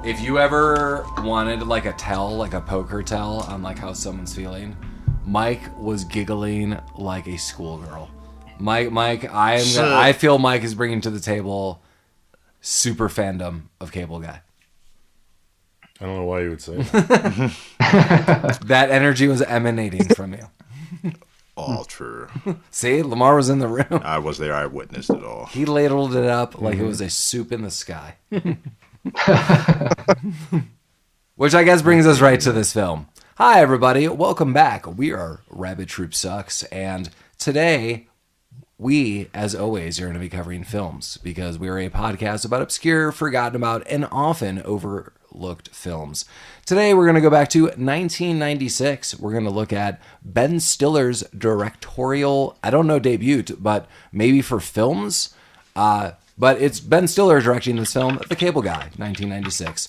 If you ever wanted like a tell, like a poker tell on like how someone's feeling, Mike was giggling like a schoolgirl. Mike, I feel Mike is bringing to the table super fandom of Cable Guy. I don't know why you would say that. That energy was emanating from you. All true. See, Lamar was in the room. I was there. I witnessed it all. He ladled it up like it was a soup in the sky. Which I guess brings us right to this film. Hi, everybody. Welcome back. We are Rabbit Troop Sucks, and today we, as always, are going to be covering films because we're a podcast about obscure, forgotten about, and often overlooked films. Today, we're going to go back to 1996. We're going to look at Ben Stiller's directorial, I don't know debut, but maybe for films. But it's Ben Stiller directing this film, The Cable Guy, 1996.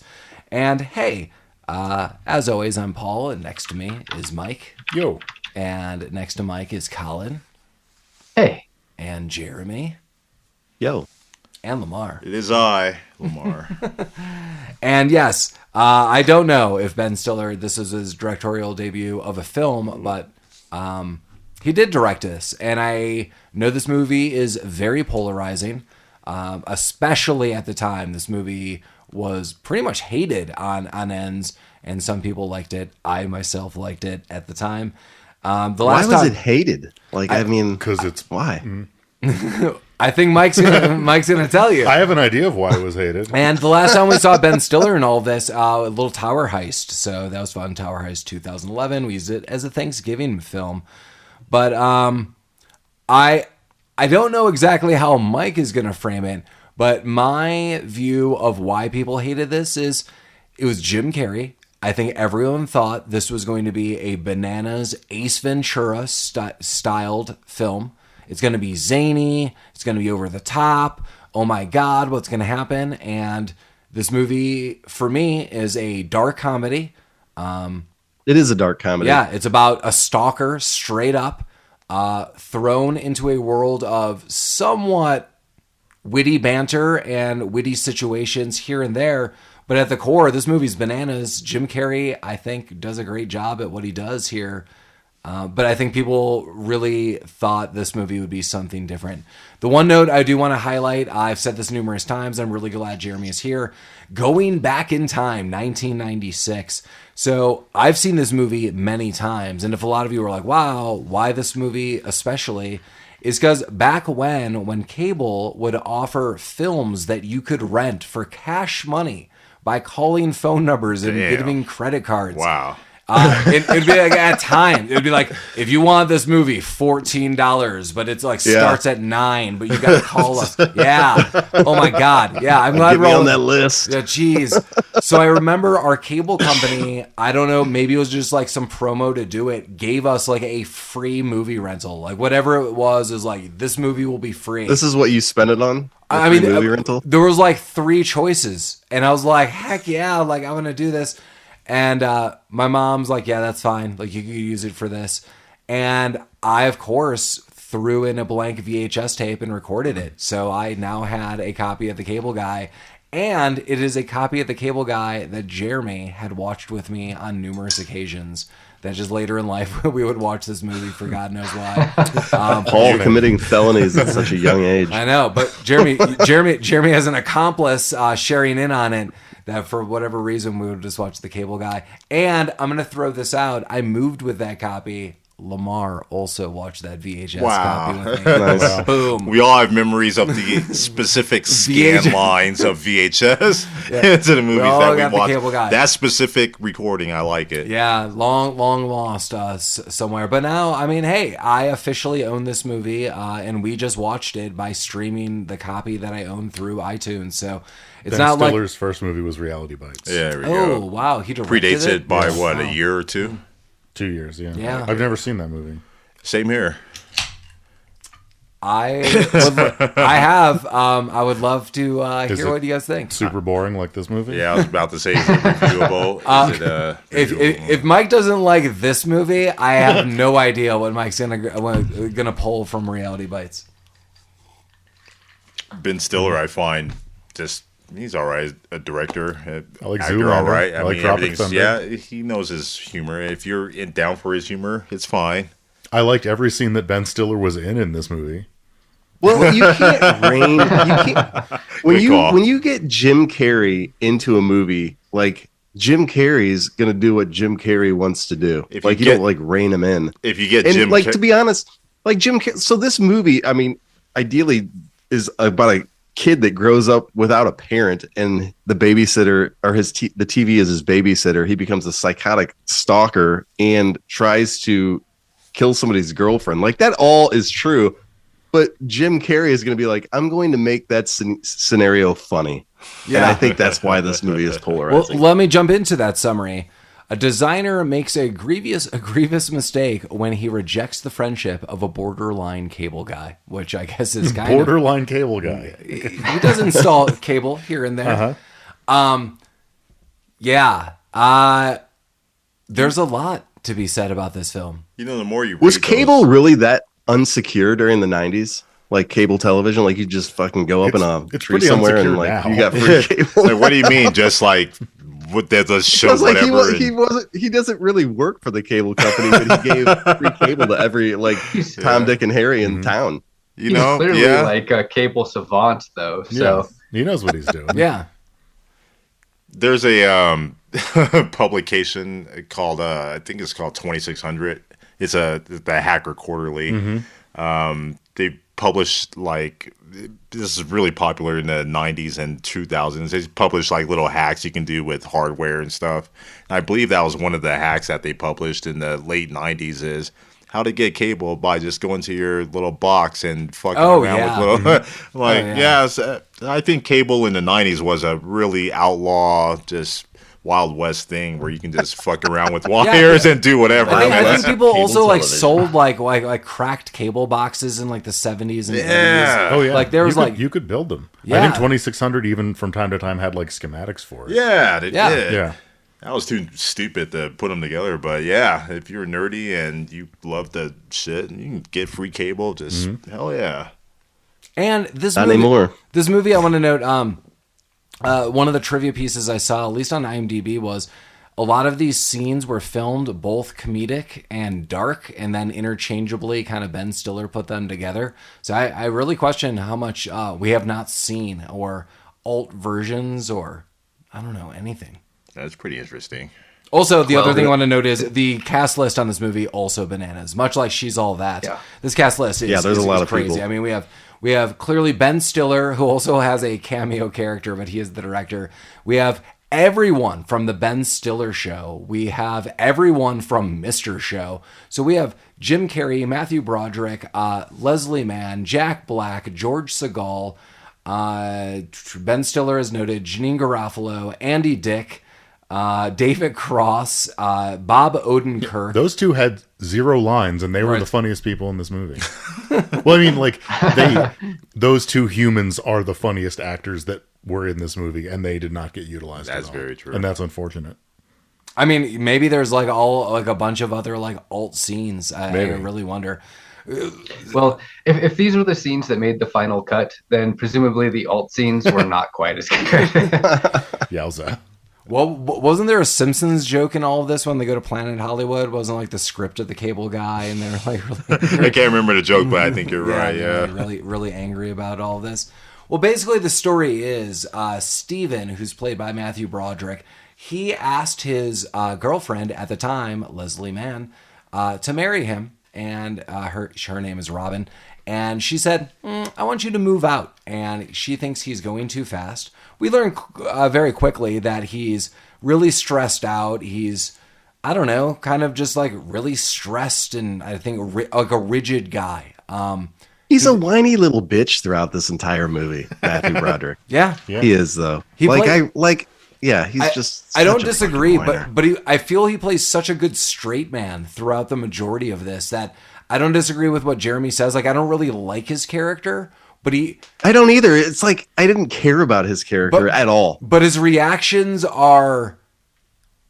And hey, as always, I'm Paul, and next to me is Mike. Yo. And next to Mike is Collin. Hey. And Jeremy. Yo. And Lamar. It is I, Lamar. And yes, I don't know if Ben Stiller, this is his directorial debut of a film, but he did direct this. And I know this movie is very polarizing, especially at the time. This movie was pretty much hated on ends, and some people liked it. I myself liked it at the time. Why was it hated? I mean, because it's why? I think Mike's gonna tell you. I have an idea of why it was hated. And the last time we saw Ben Stiller in all this, a little Tower Heist. So that was fun. Tower Heist 2011. We used it as a Thanksgiving film. But I don't know exactly how Mike is gonna frame it. But my view of why people hated this is it was Jim Carrey. I think everyone thought this was going to be a bananas Ace Ventura styled film. It's going to be zany. It's going to be over the top. Oh my God, what's going to happen? And this movie, for me, is a dark comedy. It is a dark comedy. Yeah, it's about a stalker, straight up, thrown into a world of somewhat witty banter and witty situations here and there. But at the core, this movie's bananas. Jim Carrey, I think, does a great job at what he does here. But I think people really thought this movie would be something different. The one note I do want to highlight, I've said this numerous times, I'm really glad Jeremy is here. Going back in time, 1996. So I've seen this movie many times. And if a lot of you are like, wow, why this movie especially? Is because back when cable would offer films that you could rent for cash money by calling phone numbers and giving credit cards. Wow. It'd be like at time. It'd be like, if you want this movie, $14, but it's like starts at 9, but you got to call us. Yeah. Oh my God. Yeah. I'm glad we're on that list. Yeah. Geez. So I remember our cable company, I don't know, maybe it was just like some promo to do it, gave us like a free movie rental. Like whatever it was is like, this movie will be free. This is what you spent it on? I mean, movie rental? There was like 3 choices, and I was like, heck yeah, like I'm going to do this. And my mom's like, yeah, that's fine. Like, you could use it for this. And I, of course, threw in a blank VHS tape and recorded it. So I now had a copy of The Cable Guy. And it is a copy of The Cable Guy that Jeremy had watched with me on numerous occasions. That just later in life, we would watch this movie for God knows why. Paul committing felonies at such a young age. I know, but Jeremy has an accomplice sharing in on it. That for whatever reason, we would just watch The Cable Guy. And I'm going to throw this out. I moved with that copy. Lamar also watched that VHS copy with me. Nice. Boom. We all have memories of the specific scan lines of VHS into the movies that we watched. Cable Guy. That specific recording, I like it. Yeah, long lost somewhere. But now, I mean, hey, I officially own this movie, and we just watched it by streaming the copy that I own through iTunes. So it's Ben not Stiller's first movie was Reality Bites. Yeah, there we oh, go. wow. He directed Predates it by, Wow. a year or two? 2 years, yeah. Yeah. I've never seen that movie. Same here. I have. I would love to hear what you guys think. Super boring like this movie? Yeah, I was about to say, is it reviewable? If Mike doesn't like this movie, I have no idea what Mike's gonna pull from Reality Bites. Ben Stiller, I find, just he's all right. A director, I like actor, all Zoolander. right. I like Tropic everything's Thunder. he knows his humor. If you're down for his humor, it's fine. I liked every scene that Ben Stiller was in this movie. Well, you can't rein. You can't when you get Jim Carrey into a movie. Like Jim Carrey's gonna do what Jim Carrey wants to do. You don't like rein him in. If you get to be honest, like Jim. So this movie, I mean, ideally is about a kid that grows up without a parent, and the babysitter or the TV is his babysitter. He becomes a psychotic stalker and tries to kill somebody's girlfriend. Like that all is true. But Jim Carrey is going to be like, I'm going to make that scenario funny. Yeah. And I think that's why this movie is polarizing. Well, let me jump into that summary. A designer makes a grievous mistake when he rejects the friendship of a borderline cable guy, which I guess is kind of... Borderline cable guy. He does install cable here and there. There's a lot to be said about this film. You know, the more you was cable really that unsecure during the 90s? Like cable television, like you just fucking go up in a tree somewhere and like you got free cable. Like, what do you mean? Just like what there's a show, like whatever. He doesn't really work for the cable company, but he gave free cable to every Tom, Dick, and Harry in town. You know, he's clearly like a cable savant, though. So he knows what he's doing. Yeah. There's a publication called I think it's called 2600. It's the Hacker Quarterly. They published this is really popular in the 90s and 2000s. They published like little hacks you can do with hardware and stuff. And I believe that was one of the hacks that they published in the late 90s is how to get cable by just going to your little box and fucking around with little I think cable in the 90s was a really outlaw, just Wild West thing where you can just fuck around with wires and do whatever. I think people also sold like cracked cable boxes in like the 70s and 80s. Oh yeah, like there was you could build them. Yeah. I think 2600 even from time to time had like schematics for it. Yeah, they did. Yeah. I was too stupid to put them together, but yeah, if you're nerdy and you love the shit and you can get free cable, just hell yeah. And this Not movie, anymore. This movie, I want to note, one of the trivia pieces I saw, at least on IMDb, was a lot of these scenes were filmed both comedic and dark, and then interchangeably kind of Ben Stiller put them together. So I really question how much we have not seen, or alt versions, or I don't know, anything. That's pretty interesting. Also, the other thing I want to note is the cast list on this movie also bananas. Much like She's All That. Yeah. This cast list is there's a lot of crazy. people. I mean, we have clearly Ben Stiller, who also has a cameo character, but he is the director. We have everyone from the Ben Stiller Show. We have everyone from Mr. Show. So we have Jim Carrey, Matthew Broderick, Leslie Mann, Jack Black, George Segal, Ben Stiller as noted, Janine Garofalo, Andy Dick, David Cross, Bob Odenkirk. Those two had zero lines, and they were the funniest people in this movie. Well, I mean, like those two humans are the funniest actors that were in this movie, and they did not get utilized. That's very true, and that's unfortunate. I mean, maybe there's like a bunch of other like alt scenes. I really wonder. Well, if these were the scenes that made the final cut, then presumably the alt scenes were not quite as good. Yowza. Well, wasn't there a Simpsons joke in all of this when they go to Planet Hollywood? Wasn't like the script of the cable guy, and they're like really I can't remember the joke, but I think you're right. Yeah, really angry about all this. Well, basically the story is Steven, who's played by Matthew Broderick, he asked his girlfriend at the time, Leslie Mann, to marry him, and her name is Robin, and she said, I want you to move out, and she thinks he's going too fast. We learn very quickly that he's really stressed out. He's, I don't know, kind of just like really stressed, and I think like a rigid guy. He's a whiny little bitch throughout this entire movie, Matthew Broderick. Yeah. He is though. He's just. I don't disagree, but I feel he plays such a good straight man throughout the majority of this that I don't disagree with what Jeremy says. Like, I don't really like his character. But I don't either. It's like I didn't care about his character at all. But his reactions are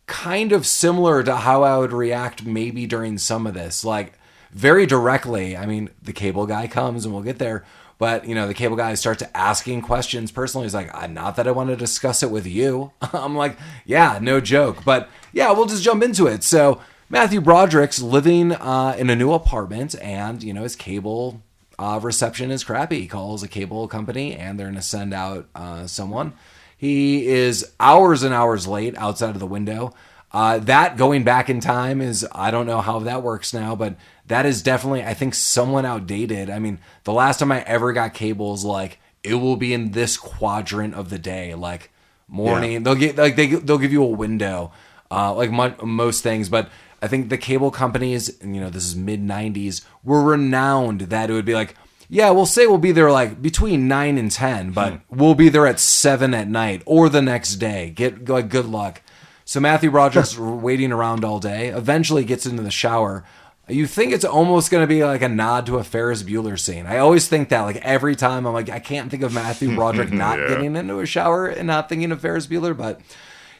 kind of similar to how I would react maybe during some of this. Like, very directly, I mean, the cable guy comes and we'll get there. But, the cable guy starts asking questions personally. He's like, not that I want to discuss it with you. I'm like, yeah, no joke. But yeah, we'll just jump into it. So Matthew Broderick's living in a new apartment, and, his cable reception is crappy. He calls a cable company, and they're going to send out someone. He is hours and hours late outside of the window. That going back in time is, I don't know how that works now, but that is definitely, I think, somewhat outdated. I mean, the last time I ever got cables, like, it will be in this quadrant of the day, like morning. Yeah. They'll give you a window, most things. But I think the cable companies, and this is mid '90s, were renowned that it would be like, yeah, we'll say we'll be there like between 9 and 10, but we'll be there at 7 at night or the next day. Good luck. So Matthew Broderick's waiting around all day, eventually gets into the shower. You think it's almost going to be like a nod to a Ferris Bueller scene. I always think that, like, every time I'm like, I can't think of Matthew Broderick not getting into a shower and not thinking of Ferris Bueller, but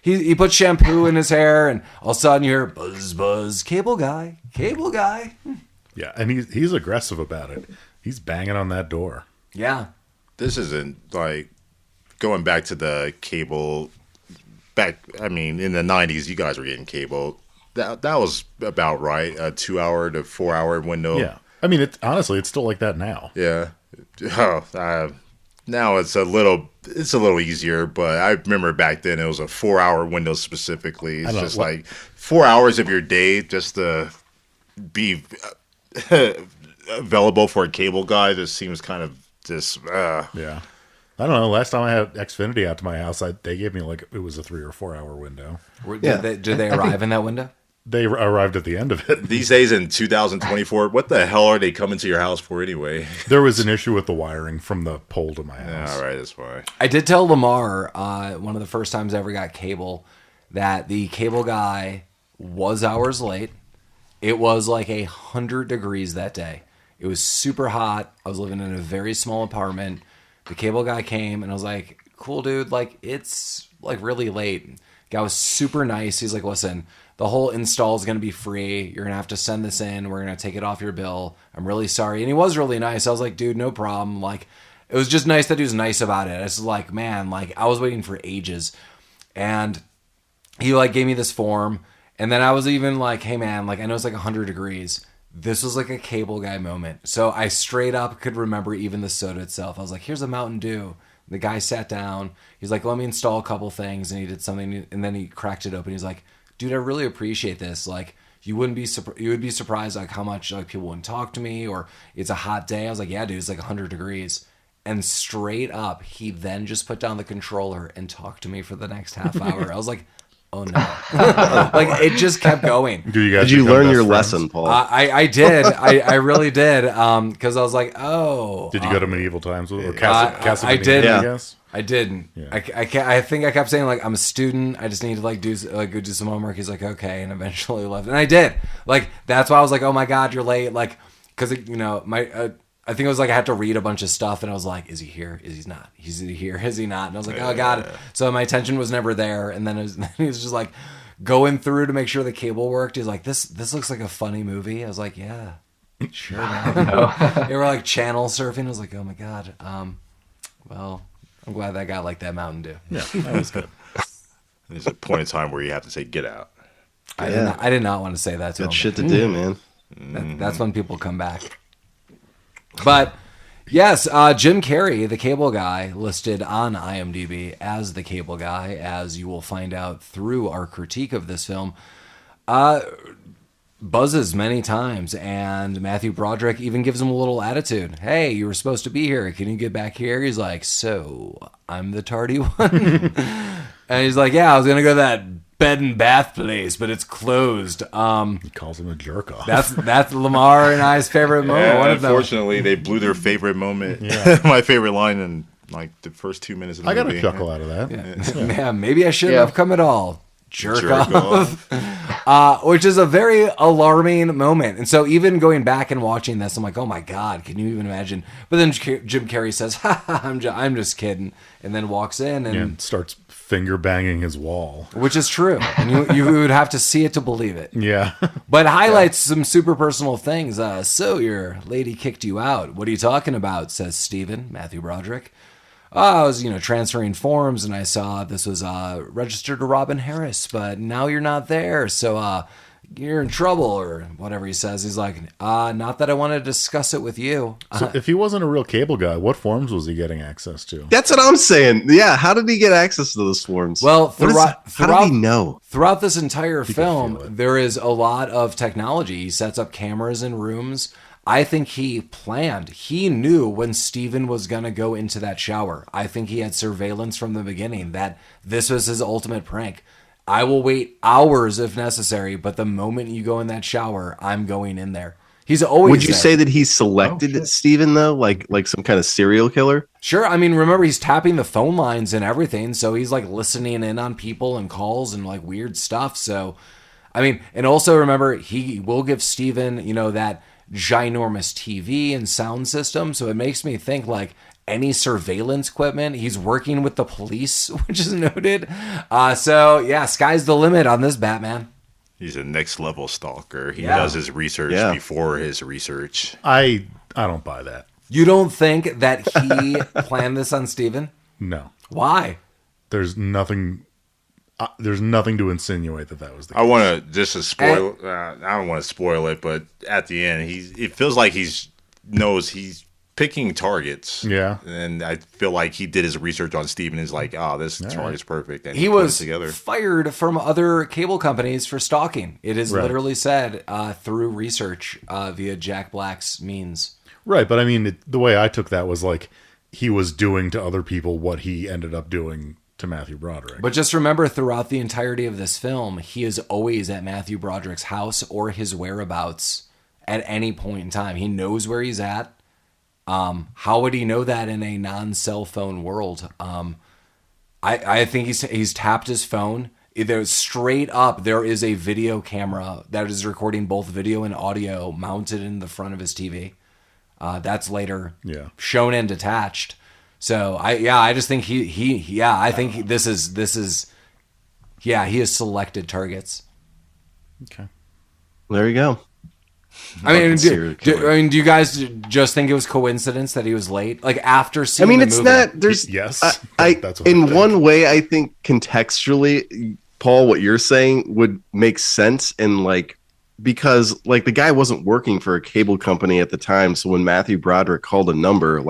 he puts shampoo in his hair, and all of a sudden you hear, buzz, buzz, cable guy. Yeah, and he's aggressive about it. He's banging on that door. Yeah. This isn't, like, going back to the cable, in the 90s, you guys were getting cable. That was about right, a 2 hour to 4 hour window. Yeah, I mean, honestly, it's still like that now. Yeah, now it's a little easier, but I remember back then it was a 4 hour window specifically. It's just like 4 hours of your day just to be available for a cable guy. Just seems kind of just. Yeah. I don't know. Last time I had Xfinity out to my house, they gave me it was a 3 or 4 hour window. Did they arrive in that window? They arrived at the end of it. These days in 2024, what the hell are they coming to your house for anyway? There was an issue with the wiring from the pole to my house. All right, that's why. I did tell Lamar, one of the first times I ever got cable, that the cable guy was hours late. It was like 100 degrees that day. It was super hot. I was living in a very small apartment. The cable guy came, and I was like, cool, dude. Like, it's like really late. Guy was super nice. He's like, listen, the whole install is going to be free. You're going to have to send this in. We're going to take it off your bill. I'm really sorry. And he was really nice. I was like, dude, no problem. Like, it was just nice that he was nice about it. It's like, man, like, I was waiting for ages. And he, like, gave me this form. And then I was even like, hey, man, like, I know it's like 100 degrees. This was like a cable guy moment. So I straight up could remember even the soda itself. I was like, here's a Mountain Dew. The guy sat down. He's like, let me install a couple things. And he did something. And then he cracked it open. He's like, dude, I really appreciate this. Like, you would be surprised like how much like people wouldn't talk to me, or it's a hot day. I was like, yeah, dude, it's like 100 degrees. And straight up, he then just put down the controller and talked to me for the next half hour. I was like, oh no. Like, it just kept going. Did you learn your lesson, Paul? I did. I really did. Because I was like, oh. Did you go to medieval times or I did. I guess. I didn't. Yeah. I think I kept saying, like, I'm a student. I just need to go do some homework. He's like, okay, and eventually left, and I did. Like, that's why I was like, oh my god, you're late. Like, because I think it was like I had to read a bunch of stuff, and I was like, is he here? Is he not? Is he here? Is he not? And I was like, oh god. So my attention was never there, and then he was just like going through to make sure the cable worked. He's like, this looks like a funny movie. I was like, yeah, sure. Man. They were like channel surfing. I was like, oh my god. Well, I'm glad that got like that Mountain Dew. Yeah, that was good. There's a point in time where you have to say, get out. I did not want to say that to him. Got shit to do, man. That's when people come back. But yes, Jim Carrey, the cable guy, listed on IMDb as the cable guy, as you will find out through our critique of this film, buzzes many times, and Matthew Broderick even gives him a little attitude. Hey, you were supposed to be here. Can you get back here? He's like, so I'm the tardy one? And he's like, yeah, I was going to go to that bed and bath place, but it's closed. He calls him a jerk off. That's Lamar and I's favorite moment. Yeah, unfortunately, they blew their favorite moment. Yeah. My favorite line in like the first 2 minutes of the movie. I got a chuckle out of that. Yeah. Man, maybe I shouldn't have come at all. Jerk off. Which is a very alarming moment. And so even going back and watching this, I'm like, oh my God, can you even imagine? But then Jim Carrey says, ha, I'm just kidding. And then walks in and starts finger banging his wall. Which is true. And you would have to see it to believe it. Yeah. But highlights some super personal things. So your lady kicked you out. What are you talking about? Says Stephen, Matthew Broderick. I was, transferring forms and I saw this was registered to Robin Harris, but now you're not there. So you're in trouble or whatever he says. He's like, not that I want to discuss it with you. So if he wasn't a real cable guy, what forms was he getting access to? That's what I'm saying. Yeah, how did he get access to those forms? Well, how did he know? Throughout this entire He film, could feel it. there is a lot of technology. He sets up cameras in rooms. I think he planned. He knew when Steven was going to go into that shower. I think he had surveillance from the beginning that this was his ultimate prank. I will wait hours if necessary, but the moment you go in that shower, I'm going in there. He's always Would you there. say that he selected Steven, though? Like some kind of serial killer? Sure. I mean, remember, he's tapping the phone lines and everything. So he's like listening in on people and calls and like weird stuff. So, I mean, and also remember, he will give Steven, that ginormous TV and sound system. So it makes me think like any surveillance equipment. He's working with the police, which is noted. So yeah, sky's the limit on this Batman. He's a next level stalker. He Yeah. does his research before his research. I don't buy that. You don't think that he planned this on Steven? No. Why? There's nothing to insinuate that was the case. I want to just to spoil. I don't want to spoil it, but at the end, it feels like knows he's picking targets. Yeah, and I feel like he did his research on Steven. Is like, this target's perfect. And He put it was together. fired from other cable companies for stalking. It is literally said through research via Jack Black's means. Right, but I mean, the way I took that was like he was doing to other people what he ended up doing to Matthew Broderick. But just remember, throughout the entirety of this film, he is always at Matthew Broderick's house or his whereabouts at any point in time. He knows where he's at. How would he know that in a non-cell phone world? I think he's tapped his phone. Either straight up, there is a video camera that is recording both video and audio mounted in the front of his TV. That's later shown and detached. So I just think he has selected targets. Okay. There you go. I mean, do you guys just think it was coincidence that he was late? Like after seeing the movie? Not. There's yes. That's what in one way, I think contextually, Paul, what you're saying would make sense, and because the guy wasn't working for a cable company at the time, so when Matthew Broderick called a number,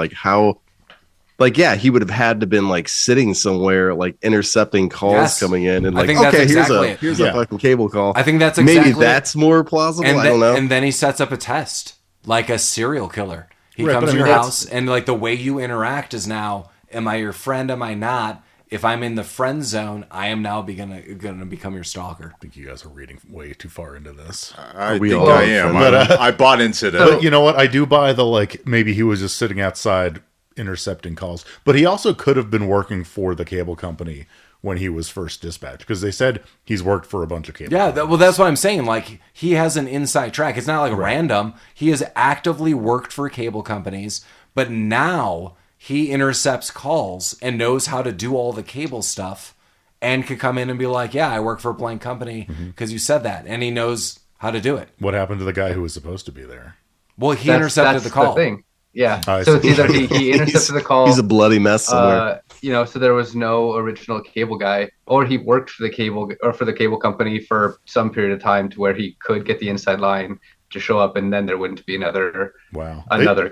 he would have had to been sitting somewhere, intercepting calls coming in, and here's a fucking cable call. I think that's exactly maybe that's more plausible. And I don't know. And then he sets up a test, like a serial killer. He comes to your house, and the way you interact is now: am I your friend? Am I not? If I'm in the friend zone, I am now gonna become your stalker. I think you guys are reading way too far into this. I think I am. But I bought into that. But you know what? I do buy the maybe he was just sitting outside intercepting calls, but he also could have been working for the cable company when he was first dispatched, because they said he's worked for a bunch of cable companies. That's what I'm saying. He has an inside track. It's not random. He has actively worked for cable companies, but now he intercepts calls and knows how to do all the cable stuff and could come in and be like, yeah, I work for a blank company because you said that, and he knows how to do it. What happened to the guy who was supposed to be there? Well, he intercepted the call. The thing. Yeah. So it's either he intercepted the call. He's a bloody mess somewhere. So there was no original cable guy, or he worked for the cable company for some period of time to where he could get the inside line to show up, and then there wouldn't be another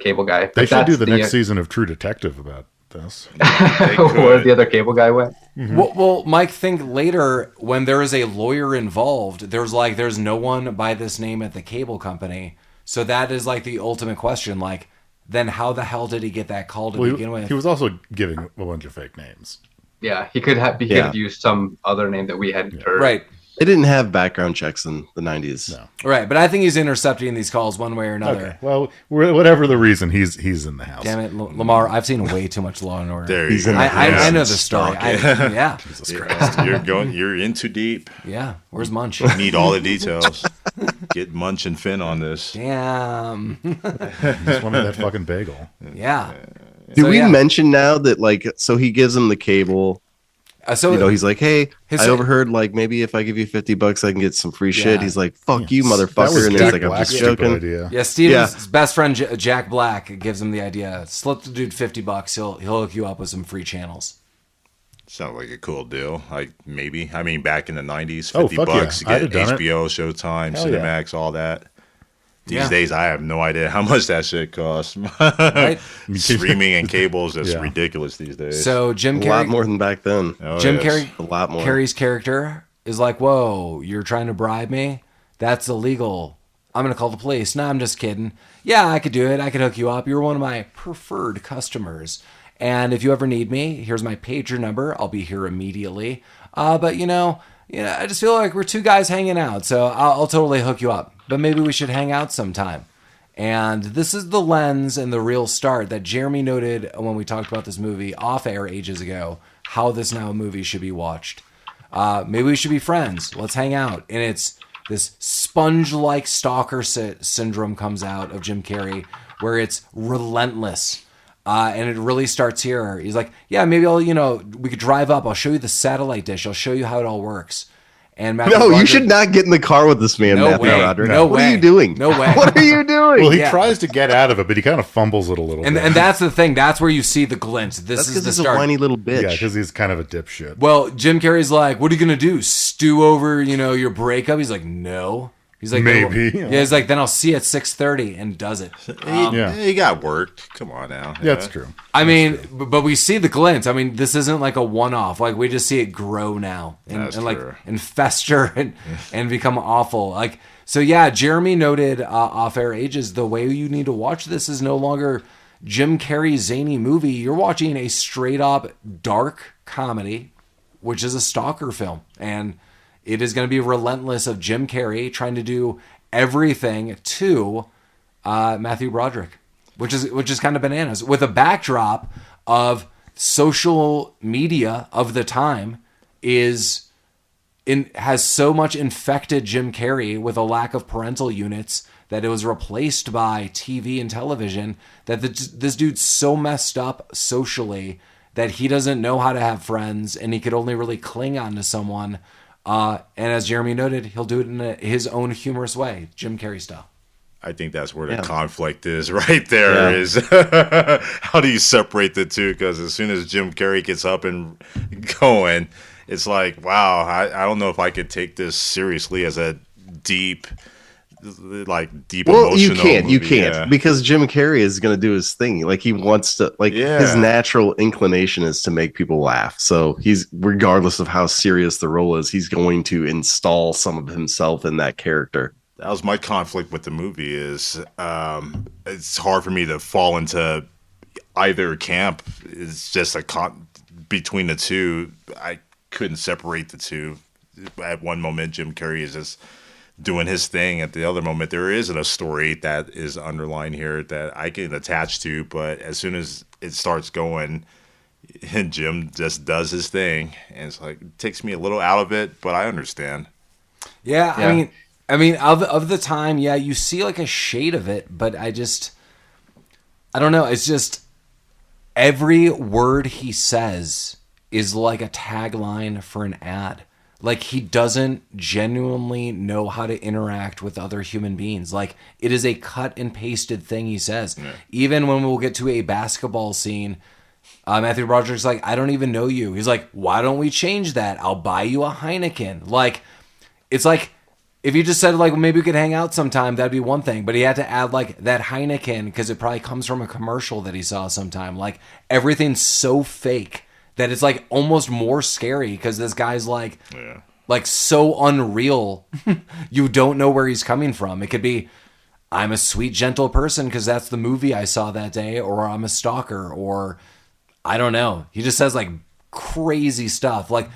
cable guy. They should do the next season of True Detective about this. Where the other cable guy went. Mm-hmm. Well, Mike, think later when there is a lawyer involved, there's no one by this name at the cable company. So that is the ultimate question. Then how the hell did he get that call to begin with? He was also giving a bunch of fake names. Yeah, he could have used some other name that we hadn't heard. Right. They didn't have background checks in the 90s. No. Right, but I think he's intercepting these calls one way or another. Okay. Well, whatever the reason, he's in the house. Damn it, Lamar! I've seen way too much Law and Order. There he's you go. I know the story. Yeah. Jesus Christ. You're in too deep. Yeah. Where's Munch? You need all the details. Get Munch and Finn on this. Damn. Just wanted that fucking bagel. Yeah. Do we mention now that so he gives him the cable? So he's like, hey, I overheard like maybe if I give you $50, I can get some free shit. He's like, fuck you, motherfucker. And he's like, I'm just joking. Idea. Yeah, Steven's best friend Jack Black gives him the idea. Slip the dude $50. He'll hook you up with some free channels. Sounds like a cool deal. Like maybe. I mean, back in the '90s, $50 to get HBO, Showtime, Cinemax, all that. These days, I have no idea how much that shit costs. Right? Streaming and cable is just ridiculous these days. So Jim Carrey, a lot more than back then. Jim Carrey, a lot more. Carrey's character is like, "Whoa, you're trying to bribe me? That's illegal. I'm gonna call the police." No, I'm just kidding. Yeah, I could do it. I could hook you up. You're one of my preferred customers. And if you ever need me, here's my pager number. I'll be here immediately. But I just feel like we're two guys hanging out, so I'll totally hook you up. But maybe we should hang out sometime. And this is the lens and the real start that Jeremy noted when we talked about this movie off air ages ago, how this now movie should be watched. Maybe we should be friends. Let's hang out. And it's this sponge-like stalker syndrome comes out of Jim Carrey, where it's relentless. And it really starts here. He's like, yeah, maybe we could drive up. I'll show you the satellite dish. I'll show you how it all works. And Matthew Broderick, you should not get in the car with this man, Matthew Broderick. No way. What are you doing? No way. What are you doing? Well, he tries to get out of it, but he kind of fumbles it a little bit. And that's the thing. That's where you see the glint. That's is the he's start. A whiny little bitch. Yeah, because he's kind of a dipshit. Well, Jim Carrey's like, what are you going to do? Stew over, your breakup? He's like, no. He's like, maybe. He's like, then I'll see you at 6:30 and does it. He got worked. Come on now. Yeah, that's true. I mean, but we see the glint. I mean, this isn't like a one-off. Like, we just see it grow now and fester and become awful. Like, so yeah, Jeremy noted off-air ages, the way you need to watch this is no longer Jim Carrey's zany movie. You're watching a straight-up dark comedy, which is a stalker film. And it is going to be relentless of Jim Carrey trying to do everything to Matthew Broderick, which is kind of bananas, with a backdrop of social media of the time has so much infected Jim Carrey with a lack of parental units that it was replaced by TV and television, that this dude's so messed up socially that he doesn't know how to have friends and he could only really cling on to someone. And as Jeremy noted, he'll do it in his own humorous way, Jim Carrey style. I think that's where the conflict is right there. Yeah. Is how do you separate the two? Because as soon as Jim Carrey gets up and going, it's like, wow, I don't know if I could take this seriously as a deep emotional you can't movie. Because Jim Carrey is going to do his thing. Like, he wants to, his natural inclination is to make people laugh. So he's, regardless of how serious the role is, he's going to install some of himself in that character. That was my conflict with the movie is it's hard for me to fall into either camp. It's just between the two. I couldn't separate the two. At one moment, Jim Carrey is just doing his thing. At the other moment, there isn't a story that is underlined here that I can attach to. But as soon as it starts going, Jim just does his thing, and it's like, it takes me a little out of it, but I understand. Yeah. I mean, of the time, yeah, you see like a shade of it, but I don't know. It's just every word he says is like a tagline for an ad. Like, he doesn't genuinely know how to interact with other human beings. Like, it is a cut and pasted thing he says. Yeah. Even when we'll get to a basketball scene, Matthew Broderick's like, I don't even know you. He's like, why don't we change that? I'll buy you a Heineken. Like, it's like, if you just said, like, well, maybe we could hang out sometime, that'd be one thing. But he had to add, like, that Heineken because it probably comes from a commercial that he saw sometime. Like, everything's so fake that it's like almost more scary because this guy's like so unreal. You don't know where he's coming from. It could be, I'm a sweet, gentle person because that's the movie I saw that day, or I'm a stalker, or I don't know. He just says like crazy stuff. Like,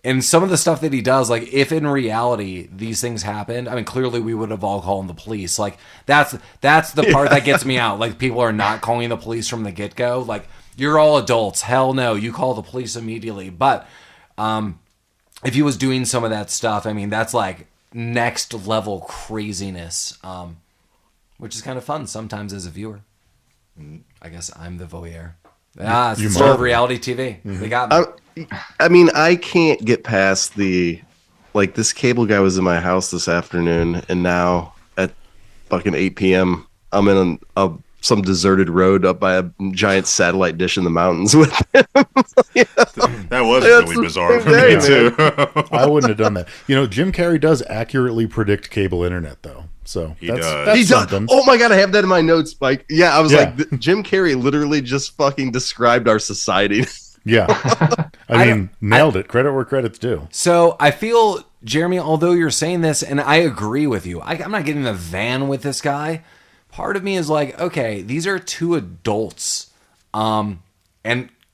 and some of the stuff that he does, like, if in reality these things happened, I mean, clearly we would have all called the police. Like, that's the part that gets me out. Like, people are not calling the police from the get-go. Like, you're all adults. Hell no, you call the police immediately. But if he was doing some of that stuff, I mean, that's like next level craziness, which is kind of fun sometimes as a viewer. I guess I'm the voyeur. It's the sort of reality TV. Mm-hmm. They got me. I mean, I can't get past this cable guy was in my house this afternoon, and now at fucking 8 p.m., I'm in some deserted road up by a giant satellite dish in the mountains with him. That was really bizarre for me, too. I wouldn't have done that. Jim Carrey does accurately predict cable internet, though. So that's something. Oh my God, I have that in my notes, Mike. Yeah, I was like, Jim Carrey literally just fucking described our society. Yeah. I mean, nailed it. Credit where credit's due. So I feel, Jeremy, although you're saying this, and I agree with you, I'm not getting in the van with this guy. Part of me is like, okay, these are two adults. And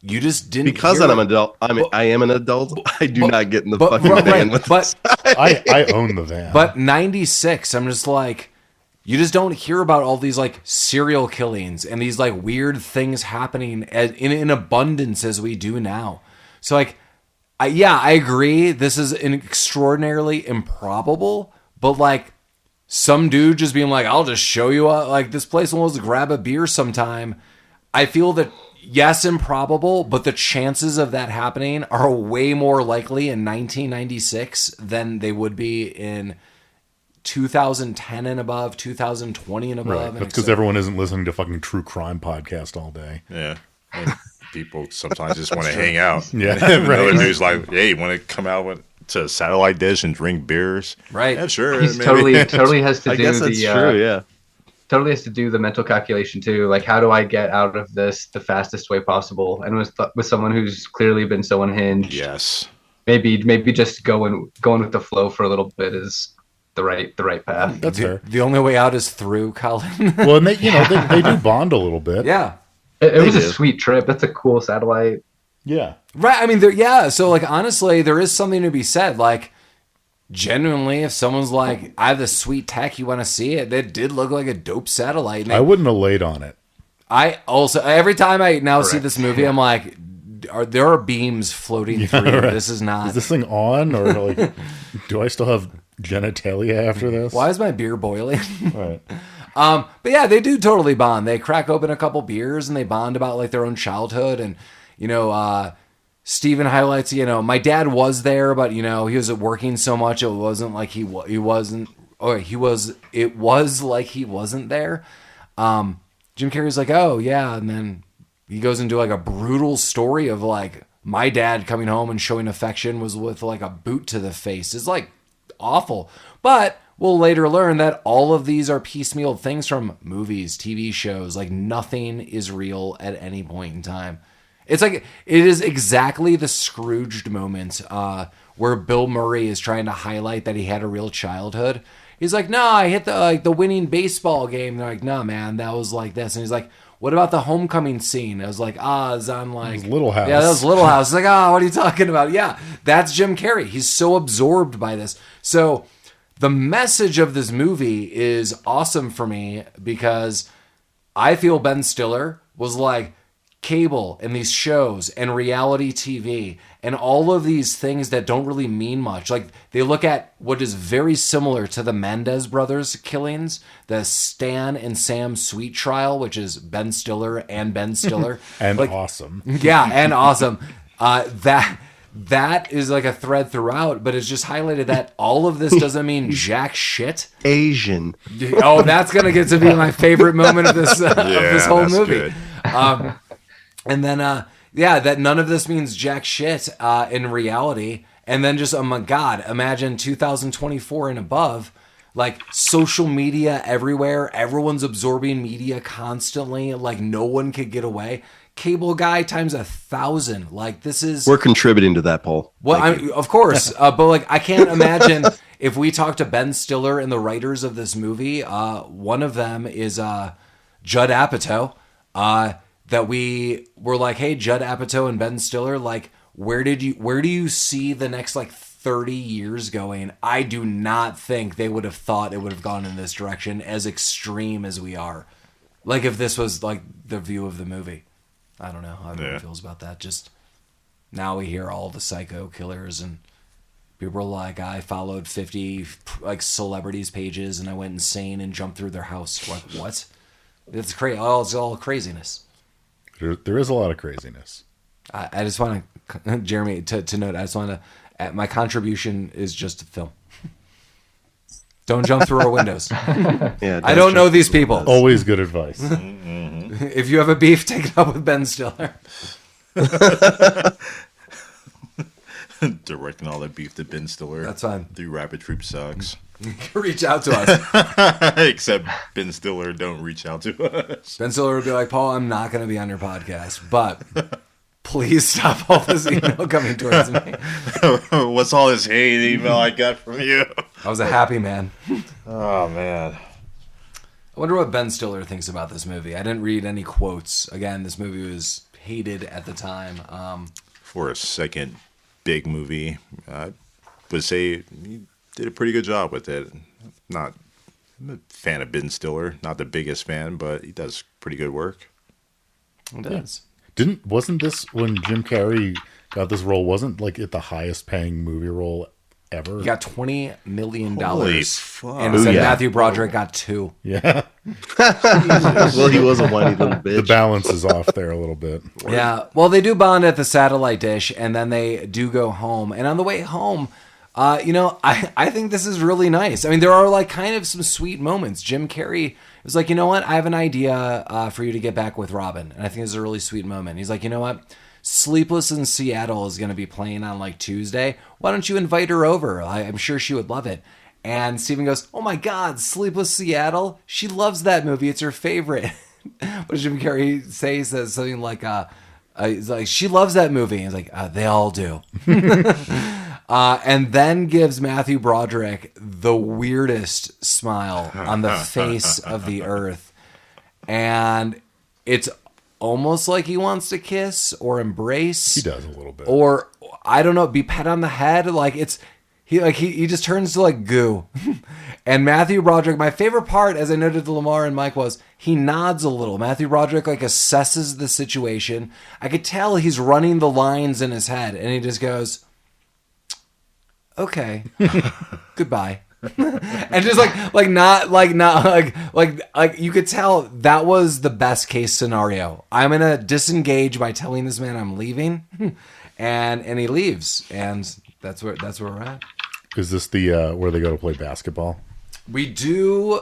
you just didn't. Because I'm an adult. I am an adult. I do not get in the fucking van with this guy. I own the van. But 96, I'm just like, you just don't hear about all these like serial killings and these like weird things happening in abundance as we do now. So like, I agree. This is an extraordinarily improbable, but like some dude just being like, I'll just show you like this place and we'll just grab a beer sometime. I feel that yes, improbable, but the chances of that happening are way more likely in 1996 than they would be in 2010 and above, 2020 and above. Right. That's because everyone isn't listening to fucking true crime podcast all day. Yeah. And people sometimes just want to hang out. Yeah. Another dude's like, hey, you want to come out to a satellite dish and drink beers? Right. Yeah, sure. He's totally has to do guess that's true, yeah. Totally has to do the mental calculation too. Like, how do I get out of this the fastest way possible? And with someone who's clearly been so unhinged. Yes. Maybe just going with the flow for a little bit is the right path. That's fair. The only way out is through, Collin. Well, and they do bond a little bit. Yeah. It was a sweet trip. That's a cool satellite. Yeah. Right. I mean, so like, honestly, there is something to be said. Like, genuinely, if someone's like, I have this sweet tech, you want to see it? That did look like a dope satellite. I wouldn't have laid on it. I also, every time I now see this movie, I'm like, there are beams floating through. Right. This is not. Is this thing on, or like, do I still have genitalia after this? Why is my beer boiling? Right. But yeah, they do totally bond. They crack open a couple beers and they bond about like their own childhood. And Steven highlights, my dad was there, but he was working so much it wasn't like it was like he wasn't there. Jim Carrey's like, oh yeah, and then he goes into like a brutal story of like my dad coming home and showing affection was with like a boot to the face. It's like awful. But we'll later learn that all of these are piecemeal things from movies, TV shows. Like nothing is real at any point in time. It's like, it is exactly the Scrooged moment where Bill Murray is trying to highlight that he had a real childhood. He's like, no, I hit the winning baseball game. They're like, no, man, that was like this. And he's like, what about the homecoming scene? I was like, it's on like Little House. Yeah, that was Little House. It's like, what are you talking about? Yeah, that's Jim Carrey. He's so absorbed by this. So the message of this movie is awesome for me because I feel Ben Stiller was like, cable and these shows and reality TV and all of these things that don't really mean much. Like they look at what is very similar to the Menendez brothers killings, the Stan and Sam Sweet trial, which is Ben Stiller and Ben Stiller. And like, awesome. Yeah, and awesome. That is like a thread throughout, but it's just highlighted that all of this doesn't mean jack shit. Asian. Oh, that's going to get to be my favorite moment of this, of this whole movie. And then, that none of this means jack shit in reality. And then just, oh my God, imagine 2024 and above, like social media everywhere. Everyone's absorbing media constantly. Like no one could get away. Cable guy times 1,000. Like this is... We're contributing to that, Paul. Well, of course. But like, I can't imagine if we talk to Ben Stiller and the writers of this movie, one of them is Judd Apatow. That we were like, hey, Judd Apatow and Ben Stiller, like, where do you see the next like 30 years going? I do not think they would have thought it would have gone in this direction as extreme as we are. Like if this was like the view of the movie. I don't know how everyone feels about that. Just now we hear all the psycho killers and people are like, I followed 50 like celebrities pages and I went insane and jumped through their house. Like, what? It's crazy. It's all craziness. There is a lot of craziness. I just want to Jeremy, to note, I just want to, my contribution is just film. Don't jump through our windows. I don't know these people. Always good advice. If you have a beef, take it up with Ben Stiller. Directing all that beef to Ben Stiller. That's fine. Through Rapid Troop sucks. Reach out to us. Except Ben Stiller, don't reach out to us. Ben Stiller would be like, Paul, I'm not going to be on your podcast, but please stop all this email coming towards me. What's all this hate email I got from you? I was a happy man. Oh, man. I wonder what Ben Stiller thinks about this movie. I didn't read any quotes. Again, this movie was hated at the time. For a second big movie, I would say he did a pretty good job with it. I'm a fan of Ben Stiller. Not the biggest fan, but he does pretty good work. It does. Wasn't this when Jim Carrey got this role? Wasn't like it the highest paying movie role ever? He got $20 million. Holy fuck. And it said Matthew Broderick got 2. Yeah. Well, he was a whiny little bitch. The balance is off there a little bit. Yeah. Well, they do bond at the satellite dish, and then they do go home. And on the way home, I think this is really nice. I mean, there are like kind of some sweet moments. Jim Carrey was like, you know what? I have an idea for you to get back with Robin. And I think this is a really sweet moment. He's like, you know what? Sleepless in Seattle is going to be playing on like Tuesday. Why don't you invite her over? I'm sure she would love it. And Steven goes, oh my God, Sleepless Seattle? She loves that movie. It's her favorite. What does Jim Carrey say? He says something like, he's like, she loves that movie. And he's like, they all do. And then gives Matthew Broderick the weirdest smile on the face of the earth. And it's almost like he wants to kiss or embrace. He does a little bit. Or, I don't know, be pet on the head. Like, he just turns to like goo. And Matthew Broderick, my favorite part, as I noted to Lamar and Mike, was he nods a little. Matthew Broderick like assesses the situation. I could tell he's running the lines in his head, and he just goes, okay, goodbye. And just like you could tell that was the best case scenario. I'm gonna disengage by telling this man I'm leaving, and he leaves, and that's where we're at. Is this the where they go to play basketball? We do.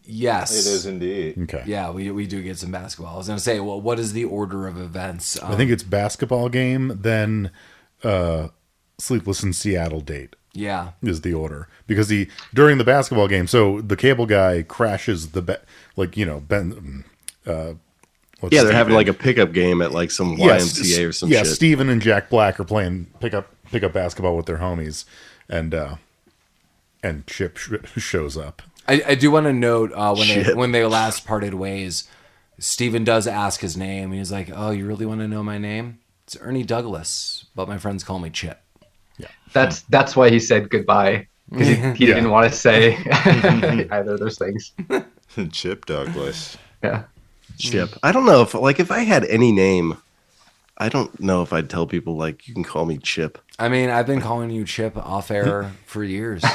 Yes, it is indeed. Okay. Yeah, we do get some basketball. I was gonna say, well, what is the order of events? I think it's basketball game, then Sleepless in Seattle date. Yeah, is the order, because during the basketball game, so the cable guy crashes Ben. They're having like a pickup game at like some YMCA or some shit. Yeah, Steven and Jack Black are playing pickup basketball with their homies, and Chip shows up. I do want to note when they last parted ways, Steven does ask his name, and he's like, "Oh, you really want to know my name? It's Ernie Douglas, but my friends call me Chip." Yeah, that's why he said goodbye, because he didn't want to say either of those things. Chip Douglas. Yeah, Chip. I don't know if I had any name, I don't know if I'd tell people like you can call me Chip. I mean, I've been calling you Chip off air for years. Chip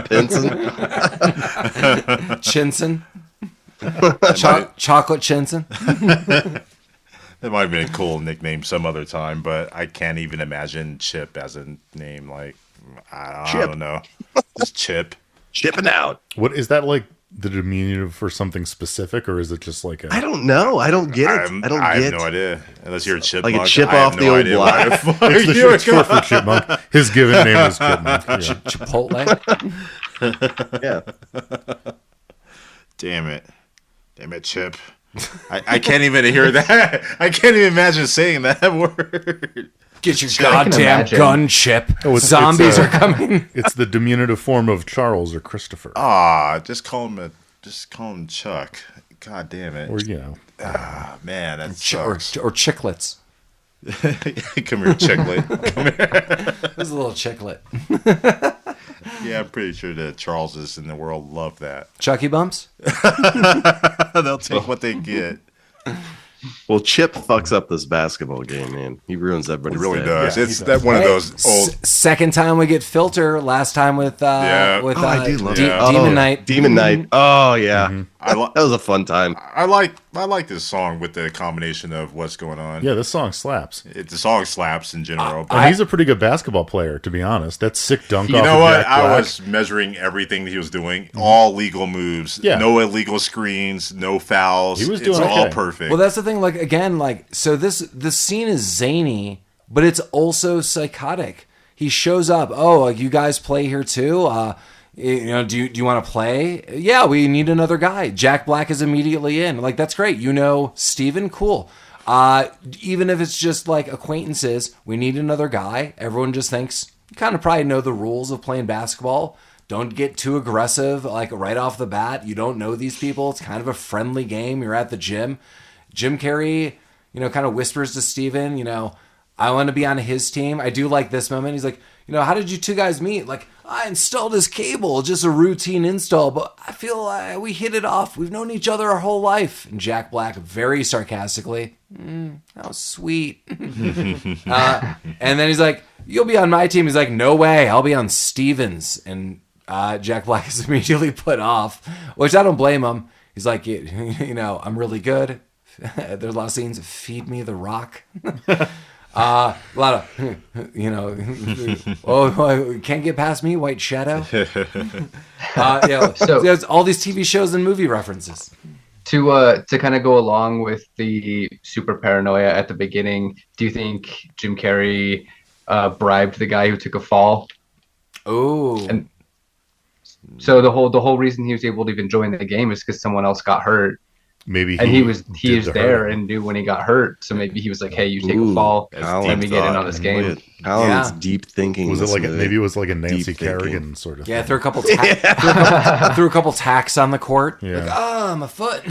Pinson. Chinson. Chocolate Chinson. It might have been a cool nickname some other time, but I can't even imagine Chip as a name. Like, I don't know. Just Chip. Chipping out. What is that, like the diminutive for something specific, or is it just like I don't know. I don't get it. I have no idea. Unless you're a chipmunk. Like a chip off the old block. It's short for chipmunk. His given name is Chipmunk. Yeah. Chipotle. Yeah. Damn it, Chip. I can't even hear that. I can't even imagine saying that word. Get your goddamn gun, Chip. Zombies are coming. It's the diminutive form of Charles or Christopher. Just call him Chuck. God damn it. Or man, that sucks. Or Chiclets. Come here, Chiclet. Come here. There's a little Chiclet. Yeah, I'm pretty sure the Charleses in the world love that. Chucky Bumps? They'll take what they get. Well, Chip fucks up this basketball game, man. He ruins everybody's He really day. does. Yeah, it's that one of those old. Second time we get Filter. Last time with I do love Demon Knight. Demon Knight. Oh yeah. Mm-hmm. That was a fun time. I like this song with the combination of what's going on. Yeah, this song slaps. The song slaps in general. And he's a pretty good basketball player, to be honest. That sick dunk off of Jack Black. I was measuring everything that he was doing. All legal moves. Yeah. No illegal screens. No fouls. He was doing all perfect. Well, that's the thing. Like, again, so this scene is zany, but it's also psychotic. He shows up. Oh, you guys play here too? Do you want to play? Yeah, we need another guy. Jack Black is immediately in. Like, that's great. Steven? Cool. Even if it's just like acquaintances, we need another guy. Everyone just thinks, you kind of probably know the rules of playing basketball. Don't get too aggressive, like right off the bat. You don't know these people. It's kind of a friendly game. You're at the gym. Jim Carrey, kind of whispers to Steven, I want to be on his team. I do like this moment. He's like, how did you two guys meet? Like, I installed his cable, just a routine install, but I feel we hit it off. We've known each other our whole life. And Jack Black, very sarcastically, how sweet. And then he's like, you'll be on my team. He's like, no way, I'll be on Steven's. And Jack Black is immediately put off, which I don't blame him. He's like, I'm really good. There's a lot of scenes, feed me the rock. A lot of, can't get past me, White Shadow. So there's all these TV shows and movie references. To kind of go along with the super paranoia at the beginning, do you think Jim Carrey bribed the guy who took a fall? Oh, and so the whole reason he was able to even join the game is because someone else got hurt. Maybe he was there and knew when he got hurt, so maybe he was like, "Hey, you take a fall, let me get in on this game." Colin's deep thinking. Was it like maybe it was like a Nancy Kerrigan sort of thing? Yeah, threw a couple tacks on the court. Yeah. Like, my foot.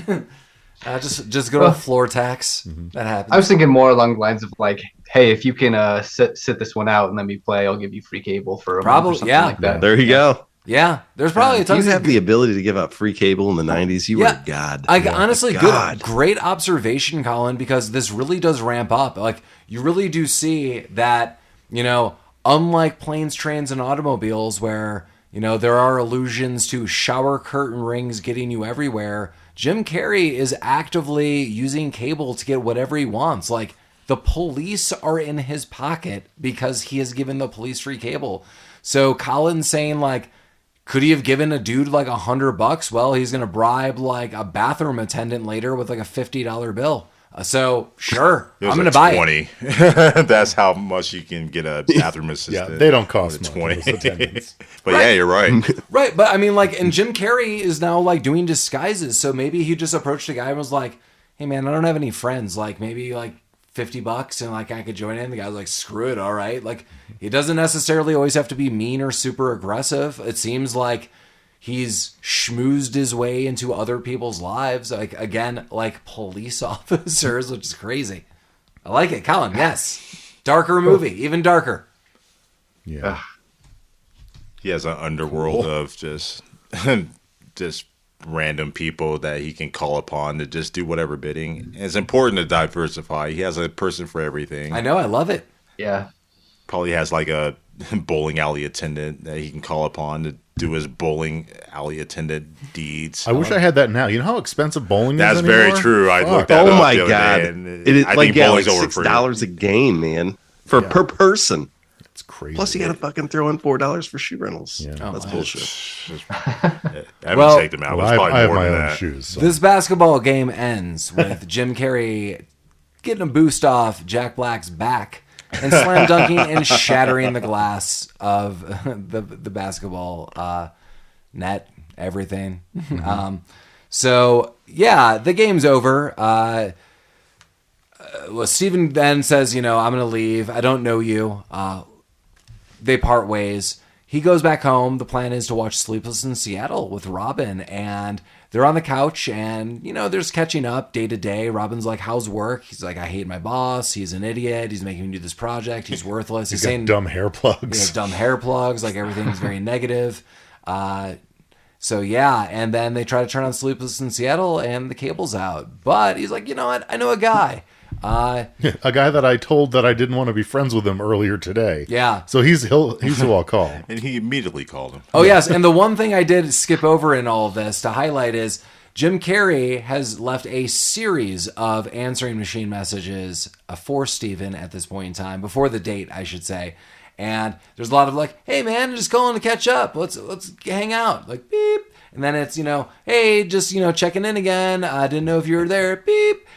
Just go to floor tacks. Mm-hmm. That happens. I was thinking more along the lines of like, "Hey, if you can sit this one out and let me play, I'll give you free cable for a month or something like that." There you go. Yeah, there's probably a ton. You have the ability to give out free cable in the 90s. You were God. Honestly, great observation, Colin, because this really does ramp up. Like, you really do see that, unlike planes, trains, and automobiles where, there are allusions to shower curtain rings getting you everywhere, Jim Carrey is actively using cable to get whatever he wants. Like, the police are in his pocket because he has given the police free cable. So Colin's saying, like, could he have given a dude like $100? Well, he's going to bribe like a bathroom attendant later with like a $50 bill. So sure, I'm going to buy 20. It. That's how much you can get a bathroom assistant. Yeah, they don't cost much. 20 attendants. But right. Yeah, you're right. Right, but I mean, like, and Jim Carrey is now like doing disguises. So maybe he just approached a guy and was like, "Hey man, I don't have any friends. Like maybe like $50 and like I could join in." The guy's like, "Screw it, all right." Like, he doesn't necessarily always have to be mean or super aggressive. It seems like he's schmoozed his way into other people's lives. Like, again, like police officers, which is crazy. I like it, Colin. Yes, darker movie, even darker. Yeah, he has an underworld of just random people that he can call upon to just do whatever bidding. And it's important to diversify. He has a person for everything. I know, I love it. Yeah. Probably has like a bowling alley attendant that he can call upon to do his bowling alley attendant deeds. I wish I had that now. You know how expensive bowling is That's anymore? very true. I looked that up my the other God. day, and it is I like, think like bowling's $6 a game, man. Per person. It's crazy. Plus, you got to fucking throw in $4 for shoe rentals. Yeah. That's bullshit. I haven't checked them out. Well, I have my own shoes. So. This basketball game ends with Jim Carrey getting a boost off Jack Black's back and slam dunking and shattering the glass of the basketball net, everything. So yeah, the game's over. Well, Steven then says, I'm going to leave. I don't know you. They part ways. He goes back home. The plan is to watch Sleepless in Seattle with Robin, and they're on the couch, and, there's catching up day to day. Robin's like, how's work? He's like, I hate my boss. He's an idiot. He's making me do this project. He's worthless. He's saying dumb hair plugs. Dumb hair plugs. Like, everything's very negative. So, yeah, and then they try to turn on Sleepless in Seattle, and the cable's out. But he's like, you know what? I know a guy. A guy that I told that I didn't want to be friends with him earlier today. Yeah. So he's who I'll call. And he immediately called him. Oh, yes. And the one thing I did skip over in all of this to highlight is Jim Carrey has left a series of answering machine messages for Steven at this point in time, before the date, I should say. And there's a lot of like, hey man, just calling to catch up. Let's hang out. Like beep. And then it's, hey, just, checking in again. I didn't know if you were there. Beep.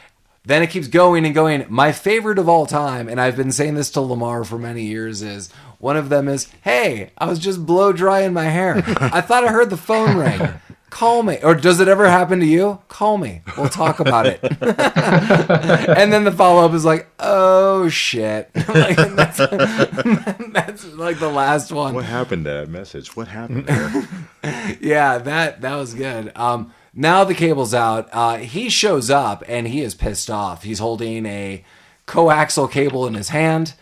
Then it keeps going and going. My favorite of all time, and I've been saying this to Lamar for many years, is one of them is, hey, I was just blow drying my hair. I thought I heard the phone ring. Call me. Or does it ever happen to you? Call me. We'll talk about it. And then the follow-up is like, oh, shit. Like, that's like the last one. What happened to that message? What happened there? Yeah, that was good. Now the cable's out. He shows up, and he is pissed off. He's holding a coaxial cable in his hand.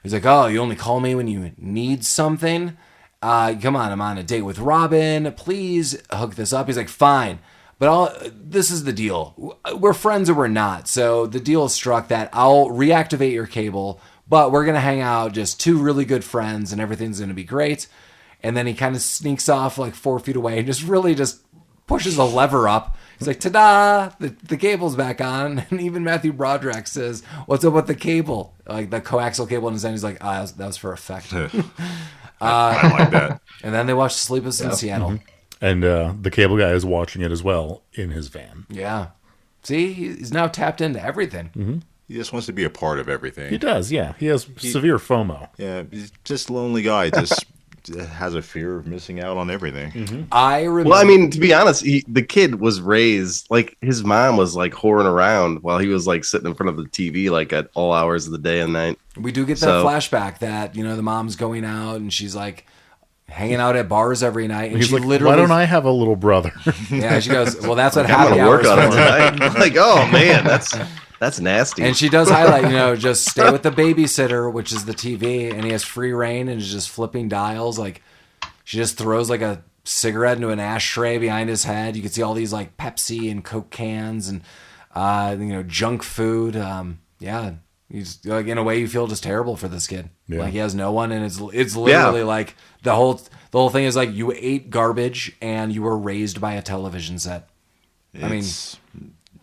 He's like, oh, you only call me when you need something? Come on, I'm on a date with Robin. Please hook this up. He's like, fine. But this is the deal. We're friends or we're not. So the deal is struck that I'll reactivate your cable, but we're going to hang out just two really good friends and everything's going to be great. And then he kind of sneaks off like 4 feet away and just pushes a lever up. He's like, ta-da, the cable's back on. And even Matthew Broderick says, what's up with the cable? Like the coaxial cable in his end. He's like, that was for effect. I like that. And then they watched Sleepless in Seattle. Mm-hmm. And the cable guy is watching it as well in his van. Yeah. See, he's now tapped into everything. Mm-hmm. He just wants to be a part of everything. He does, yeah. He has severe FOMO. Yeah, he's just a lonely guy. Just has a fear of missing out on everything. Mm-hmm. I remember. Well, I mean, to be honest, the kid was raised like his mom was like whoring around while he was like sitting in front of the TV like at all hours of the day and night. We do get that flashback that the mom's going out and she's like hanging out at bars every night, and he's she like, literally, why don't I have a little brother? Yeah, she goes, well, that's what I'm happy gonna work hours on it for. tonight. I'm like, oh man, that's nasty. And she does highlight, just stay with the babysitter, which is the TV, and he has free reign and is just flipping dials. Like she just throws like a cigarette into an ashtray behind his head. You can see all these like Pepsi and Coke cans and junk food. Yeah, he's like, in a way you feel just terrible for this kid. Yeah. Like he has no one, and it's literally like the whole thing is like you ate garbage and you were raised by a television set.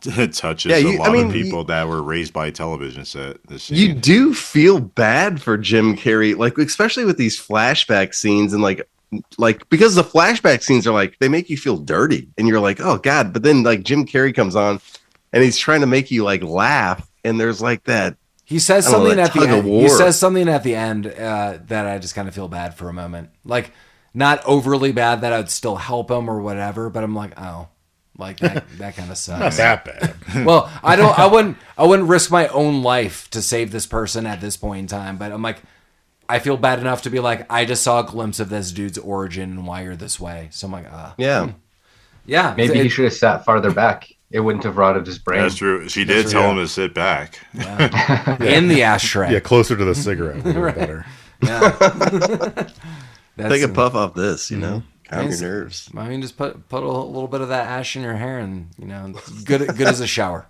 It touches a lot of people that were raised by a television set. You do feel bad for Jim Carrey, like especially with these flashback scenes and like because the flashback scenes are like they make you feel dirty and you're like, oh god. But then like Jim Carrey comes on and he's trying to make you like laugh, and there's like that. He says something at the end. He says something at the end that I just kind of feel bad for a moment. Like not overly bad that I'd still help him or whatever, but I'm like, oh. Like that kind of sucks. Not that bad. Well, I wouldn't risk my own life to save this person at this point in time. But I'm like, I feel bad enough to be like, I just saw a glimpse of this dude's origin and why you're this way. So I'm like, yeah. Maybe he should have sat farther back. It wouldn't have rotted his brain. That's true. She did tell him to sit back. Yeah. In the ashtray. Yeah, closer to the cigarette would be better. Yeah. Take a puff off this, Calm your nerves. I mean, just put a little bit of that ash in your hair, and good as a shower.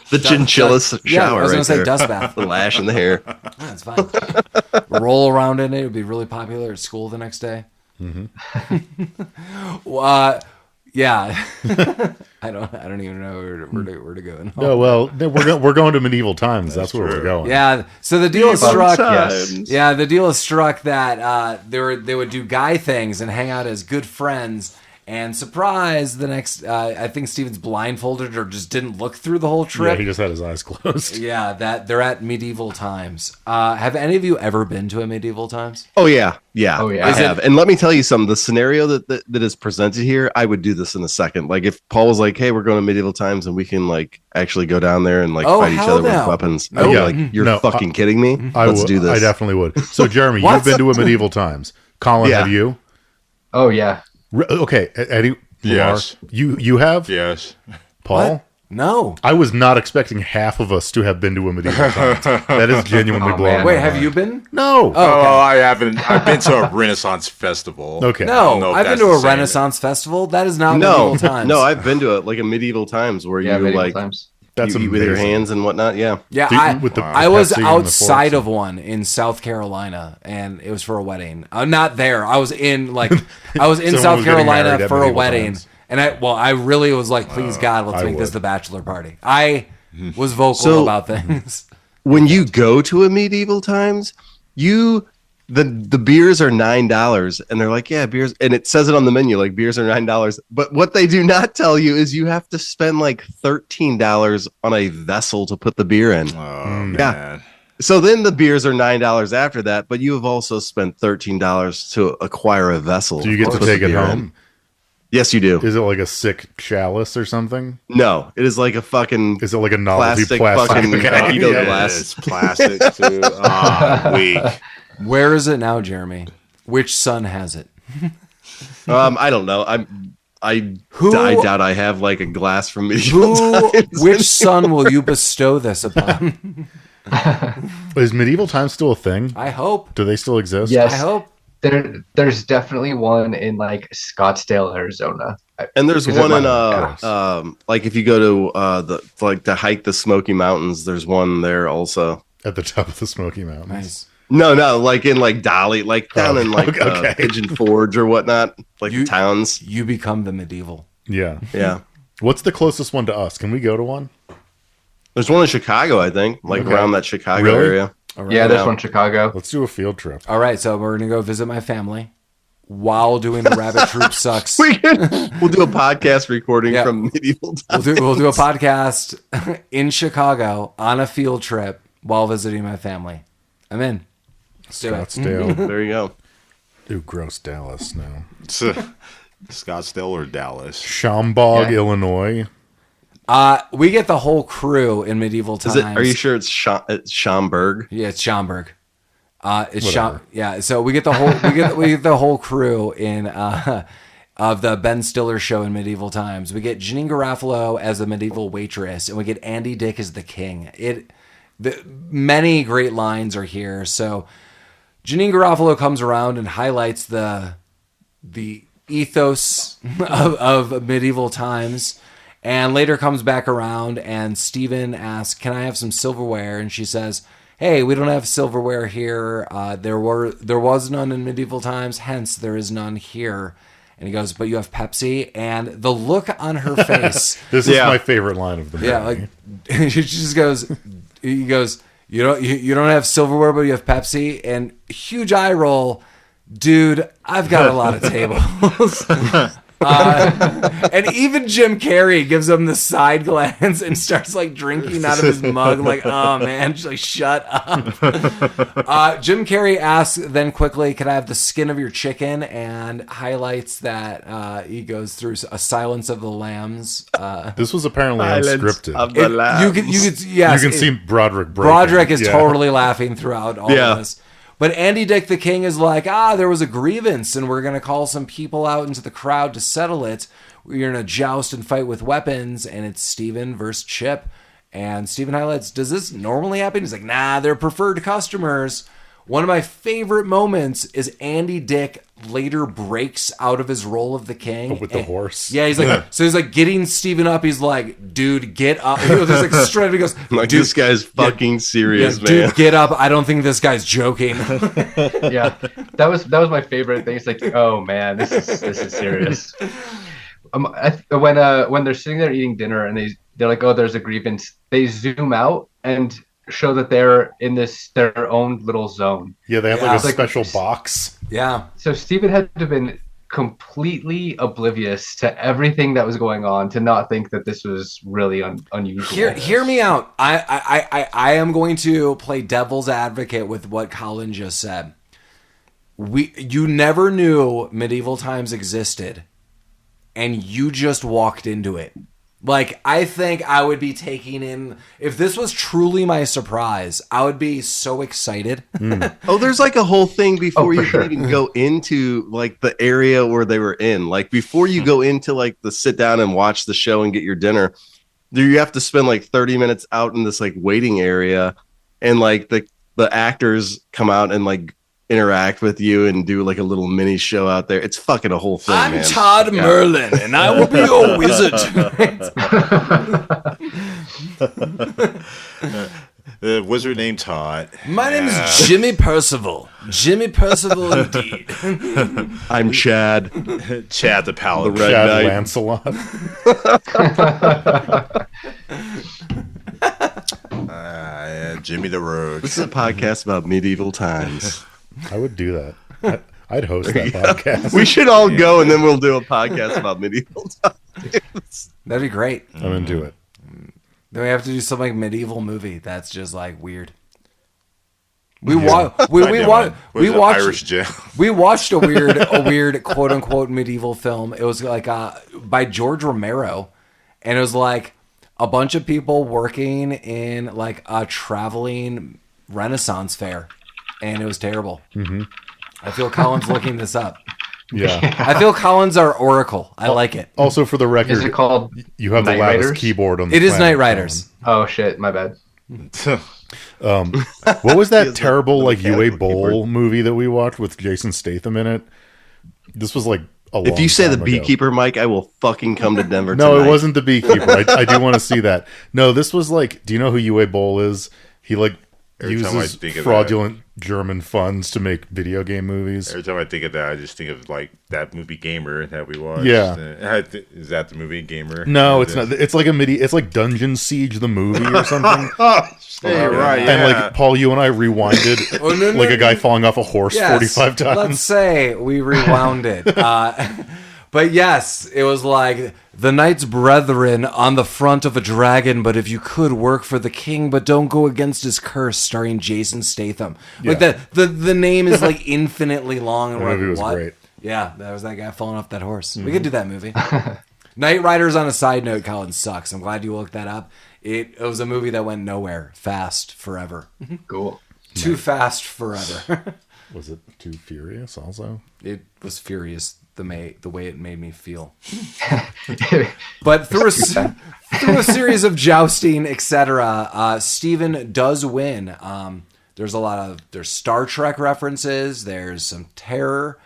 The chinchilla shower. Yeah, I was gonna say dust bath. The lash in the hair. Yeah, it's fine. Roll around in it. It would be really popular at school the next day. Mm-hmm. Yeah. I don't even know where to go. No, well, we're going to medieval times. That's where we're going. Yeah. So the deal is struck. Yes. Yeah, the deal is struck that they would do guy things and hang out as good friends. And surprise, the next, I think Steven's blindfolded or just didn't look through the whole trip. Yeah, he just had his eyes closed. Yeah, that they're at medieval times. Have any of you ever been to a medieval times? Oh yeah. I have. And let me tell you something. The scenario that is presented here, I would do this in a second. Like if Paul was like, "Hey, we're going to medieval times, and we can like actually go down there and like fight each other with weapons," I'd be like, "You're fucking kidding me? Let's do this." I definitely would. So Jeremy, you've been to a medieval times. Colin, have you? Oh yeah. Okay, Eddie. Yes. You have? Yes. Paul? What? No. I was not expecting half of us to have been to a medieval times. That is genuinely blowing my Wait, mind. have you been? No. Oh, okay. I haven't. I've been to a Renaissance festival. Okay. No, I've been to a Renaissance festival. That is not medieval times. No, I've been to a medieval times where you like times. That's you eat with your hands and whatnot. Yeah. Yeah, I was outside of one in South Carolina, and it was for a wedding. I'm not there. I was in South Carolina for a wedding, And I really was like, please God, let's make this the bachelor party. I was vocal about things. When you go to a medieval times, the beers are $9, and they're like, yeah, beers, and it says it on the menu, like beers are $9. But what they do not tell you is you have to spend like $13 on a vessel to put the beer in. Oh man. So then the beers are $9 after that, but you have also spent $13 to acquire a vessel. Do you get to take it home? Yes, you do. Is it like a sick chalice or something? No, it is like a fucking. Is it like a novelty plastic fucking mojito glass? It's plastic too. Weak. Where is it now, Jeremy? Which son has it? I don't know. I doubt I have like a glass from medieval times. Which son will you bestow this upon? Is medieval times still a thing? I hope. Do they still exist? Yes. I hope. There's definitely one in like Scottsdale, Arizona. And there's one in like if you go to to hike the Smoky Mountains, there's one there also. At the top of the Smoky Mountains. Nice. No, like in like Dolly, like down in like Pigeon Forge or whatnot, like towns. You become the medieval. Yeah. Yeah. What's the closest one to us? Can we go to one? There's one in Chicago, I think, like around that Chicago area. Right. Yeah, there's one in Chicago. Let's do a field trip. All right, so we're going to go visit my family while doing the Rabbit Troop Sucks. We'll do a podcast recording from medieval times. We'll do a podcast in Chicago on a field trip while visiting my family. I'm in. Let's do it. Scottsdale. There you go. Ooh, gross Dallas now. Scottsdale or Dallas? Schaumburg, Illinois. We get the whole crew in medieval times. Are you sure it's Schaumburg? Yeah, it's Schaumburg. So we get the whole we get the whole crew in of the Ben Stiller show in medieval times. We get Janine Garofalo as a medieval waitress, and we get Andy Dick as the king. Many great lines are here. So Janine Garofalo comes around and highlights the ethos of medieval times. And later comes back around, and Steven asks, can I have some silverware? And she says, hey, we don't have silverware here. There was none in medieval times, hence there is none here. And he goes, but you have Pepsi? And the look on her face. This is my favorite line of the movie. Yeah, like she just goes, he goes, you don't have silverware, but you have Pepsi? And huge eye roll. Dude, I've got a lot of tables. And even Jim Carrey gives him the side glance and starts like drinking out of his mug, like, oh man, just like shut up. Jim Carrey asks then quickly, can I have the skin of your chicken? And highlights that he goes through a Silence of the Lambs. This was apparently unscripted. Of the Lambs. You can see Broderick. Broderick is totally laughing throughout all of this. But Andy Dick the King is like, there was a grievance, and we're going to call some people out into the crowd to settle it. We're going to joust and fight with weapons, and it's Steven versus Chip. And Steven highlights, does this normally happen? He's like, nah, they're preferred customers. One of my favorite moments is Andy Dick later breaks out of his role of the king. With the horse. Yeah, he's like, so he's like getting Steven up. He's like, dude, get up. He goes, like straight. He goes, like, this guy's fucking serious, man. Dude, get up. I don't think this guy's joking. Yeah, that was my favorite thing. It's like, oh man, this is serious. When they're sitting there eating dinner and they're like, oh, there's a grievance. They zoom out and show that they're in their own little zone. Yeah, they have like a special box. Yeah. So Steven had to have been completely oblivious to everything that was going on to not think that this was really unusual. Hear me out. I am going to play devil's advocate with what Collin just said. You never knew medieval times existed, and you just walked into it. Like, I think I would be taking in... If this was truly my surprise, I would be so excited. Oh, there's like a whole thing before you can even go into, like, the area where they were in. Like, before you go into, like, the sit down and watch the show and get your dinner, you have to spend, like, 30 minutes out in this, like, waiting area. And, like, the actors come out and, like, interact with you and do like a little mini show out there. It's fucking a whole thing. I'm Todd Merlin, and I will be your wizard. The wizard named Todd. My name is Jimmy Percival. Jimmy Percival, indeed. I'm Chad. Chad the Paladin. The Red Chad Knight. Lancelot. Jimmy the Rogue. This is a podcast about medieval times. I would do that. I'd host that podcast. We should all go, and then we'll do a podcast about medieval times. That'd be great. I'm into it. Then we have to do some like medieval movie that's just like weird. We watched a weird quote unquote medieval film. It was like by George Romero, and it was like a bunch of people working in like a traveling Renaissance fair, and it was terrible. Mm-hmm. I feel Colin's looking this up. Yeah. I feel Colin's our oracle. I like it. Also, for the record, Is it called you have the Knight loudest Riders? keyboard on the It is planet, Knight Riders. Oh shit, my bad. What was that terrible the like UA mechanical Bowl keyboard. movie that we watched with Jason Statham in it? This was like a long If you say time the ago. beekeeper, Mike, I will fucking come to Denver No, tonight. it wasn't the beekeeper. I do want to see that. No, this was like, do you know who UA Bowl is? He like Every time I uses think of fraudulent German funds to make video game movies. Every time I think of that, I just think of like that movie Gamer that we watched. Yeah. Is that the movie Gamer? No, it's not. It's like it's like Dungeon Siege the movie or something. Hey, right. And like Paul, you and I rewinded Oh, no, like no, a guy no. falling off a horse Yes, 45 times. Let's say we rewound it. But yes, it was like the knight's brethren on the front of a dragon, but if you could work for the king, but don't go against his curse, starring Jason Statham. Like Yeah. the name is like infinitely long. And The we're movie like, was what? great. Yeah, that was that guy falling off that horse. We could do that movie. Knight Riders, on a side note, Colin, sucks. I'm glad you looked that up. It was a movie that went nowhere. Fast forever. Cool. Too fast forever. Was it Too Furious also? It was furious the way it made me feel. But through a series of jousting, etc., Steven does win. There's Star Trek references. There's some terror.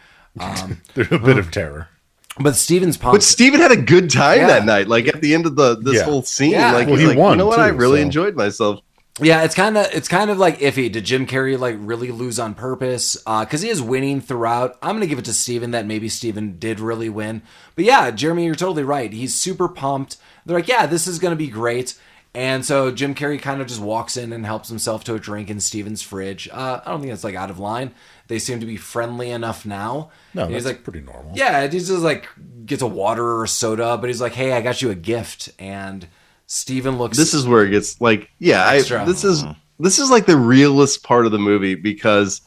There's a bit of terror. But Steven's pumped. But Steven had a good time Yeah. that night. Like at the end of this Yeah. whole scene, Yeah. like Well, he's he like, won, you know what? too, I really so- enjoyed myself. Yeah, it's kind of like iffy. Did Jim Carrey like really lose on purpose? Because he is winning throughout. I'm gonna give it to Steven that maybe Steven did really win. But yeah, Jeremy, you're totally right. He's super pumped. They're like, yeah, this is gonna be great. And so Jim Carrey kind of just walks in and helps himself to a drink in Steven's fridge. I don't think that's like out of line. They seem to be friendly enough now. No, And that's he's like, pretty normal. yeah, he's just like gets a water or a soda, but he's like, hey, I got you a gift. And Steven looks. This is where it gets like, yeah, Extra. this is like the realest part of the movie because,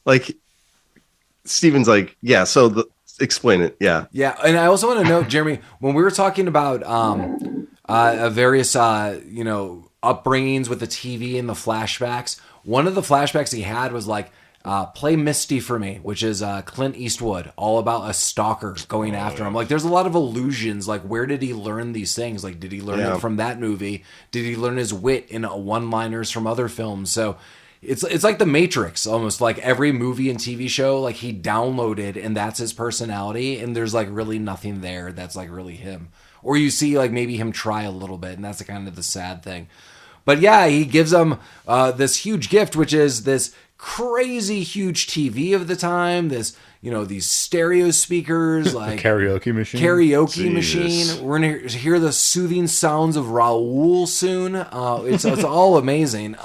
like, Steven's like, yeah. So explain it, yeah. Yeah, and I also want to note, Jeremy, when we were talking about various upbringings with the TV and the flashbacks, one of the flashbacks he had was like, play Misty for me, which is Clint Eastwood, all about a stalker going after him. Like, there's a lot of allusions. Like, where did he learn these things? Like, did he learn it from that movie? Did he learn his wit in one-liners from other films? So it's like The Matrix, almost. Like, every movie and TV show, like, he downloaded, and that's his personality, and there's, like, really nothing there that's, like, really him. Or you see, like, maybe him try a little bit, and that's kind of the sad thing. But yeah, he gives them this huge gift, which is this crazy huge TV of the time. This, these stereo speakers, like Karaoke machine. karaoke Jesus. machine. We're gonna hear the soothing sounds of Raoul soon. It's all amazing.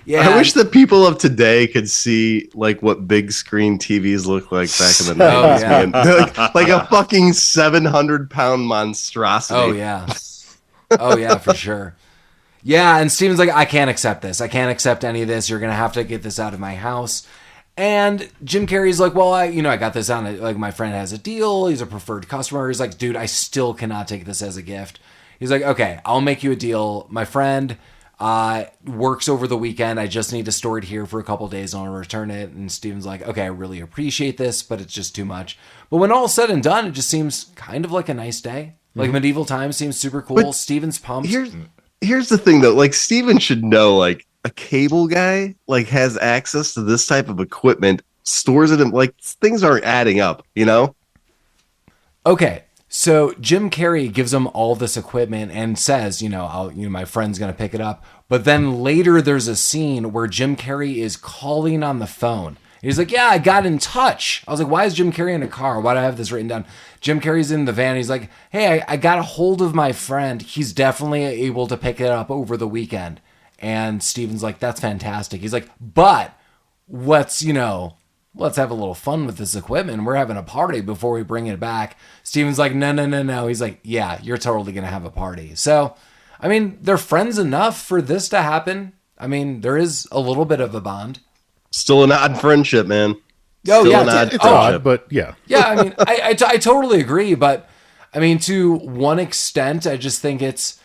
Yeah, I wish that people of today could see like what big screen TVs look like back in the 90s. yeah. Man. like a fucking 700-pound monstrosity. Oh yeah, for sure. Yeah, and Steven's like, I can't accept this. I can't accept any of this. You're gonna have to get this out of my house. And Jim Carrey's like, well, I got this on it. Like, my friend has a deal. He's a preferred customer. He's like, dude, I still cannot take this as a gift. He's like, okay, I'll make you a deal. My friend works over the weekend. I just need to store it here for a couple days and I'll return it. And Steven's like, okay, I really appreciate this, but it's just too much. But when all's said and done, it just seems kind of like a nice day. Like, medieval times seems super cool. But Steven's pumped. Here's the thing though, like Steven should know, like a cable guy like has access to this type of equipment, stores it in, like things aren't adding up, Okay, so Jim Carrey gives him all this equipment and says, my friend's gonna pick it up. But then later there's a scene where Jim Carrey is calling on the phone. He's like, yeah, I got in touch. I was like, why is Jim Carrey in a car? Why do I have this written down? Jim Carrey's in the van. He's like, hey, I got a hold of my friend. He's definitely able to pick it up over the weekend. And Steven's like, that's fantastic. He's like, but let's have a little fun with this equipment. We're having a party before we bring it back. Steven's like, no. He's like, yeah, you're totally going to have a party. So, I mean, they're friends enough for this to happen. I mean, there is a little bit of a bond. Still an odd friendship, man. Oh, Still yeah. It's odd, but yeah. Yeah, I mean, I totally agree. But, I mean, to one extent, I just think it's,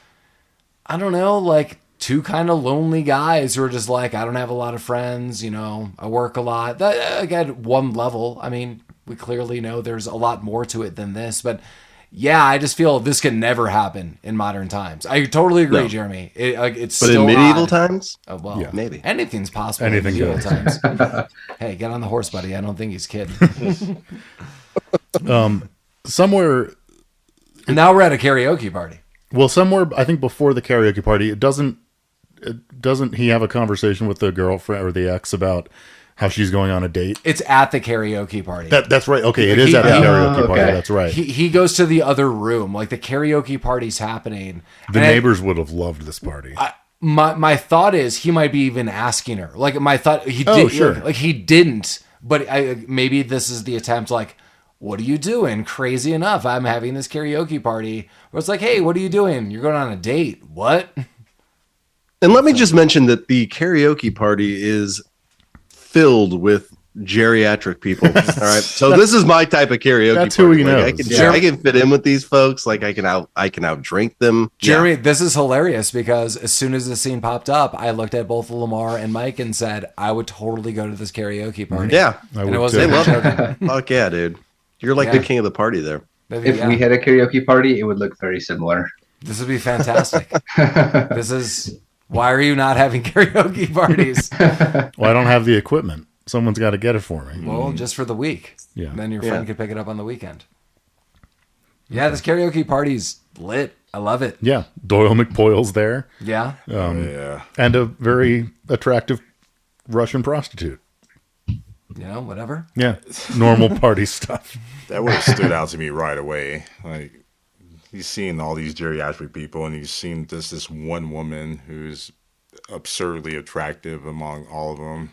I don't know, like two kind of lonely guys who are just like, I don't have a lot of friends, I work a lot. That, again, at one level, I mean, we clearly know there's a lot more to it than this. But, yeah, I just feel this can never happen in modern times. I totally agree, Jeremy. It's but still in medieval odd. times? Oh, well, yeah. Maybe. Anything's possible Anything in medieval goes. times. Hey, get on the horse, buddy. I don't think he's kidding. Somewhere... And now we're at a karaoke party. Well, somewhere, I think before the karaoke party, doesn't he have a conversation with the girlfriend or the ex about how she's going on a date? It's at the karaoke party. That's right. Okay, it is at the karaoke party. That's right. He goes to the other room. Like, the karaoke party's happening. The neighbors would have loved this party. My thought is he might be even asking her. Like, my thought, he did. Sure. Like, he didn't. But maybe this is the attempt, like, what are you doing? Crazy enough, I'm having this karaoke party. Where it's like, hey, what are you doing? You're going on a date. What? And let me just mention that the karaoke party is filled with geriatric people. All right. So this is my type of karaoke That's party. who he knows. I can fit in with these folks. Like I can outdrink them. Jeremy, this is hilarious because as soon as the scene popped up, I looked at both Lamar and Mike and said, I would totally go to this karaoke party. Yeah. And it wasn't They love it. Fuck yeah, dude. You're like the king of the party there. If we had a karaoke party, it would look very similar. This would be fantastic. This is... Why are you not having karaoke parties? Well, I don't have the equipment. Someone's got to get it for me. Well, just for the week. Yeah. And then your friend could pick it up on the weekend. Yeah, this karaoke party's lit. I love it. Yeah. Doyle McPoyle's there. Yeah. Yeah. And a very attractive Russian prostitute. Whatever. Yeah. Normal party stuff. That would have stood out to me right away. Like, you've seen all these geriatric people, and you've seen this one woman who's absurdly attractive among all of them.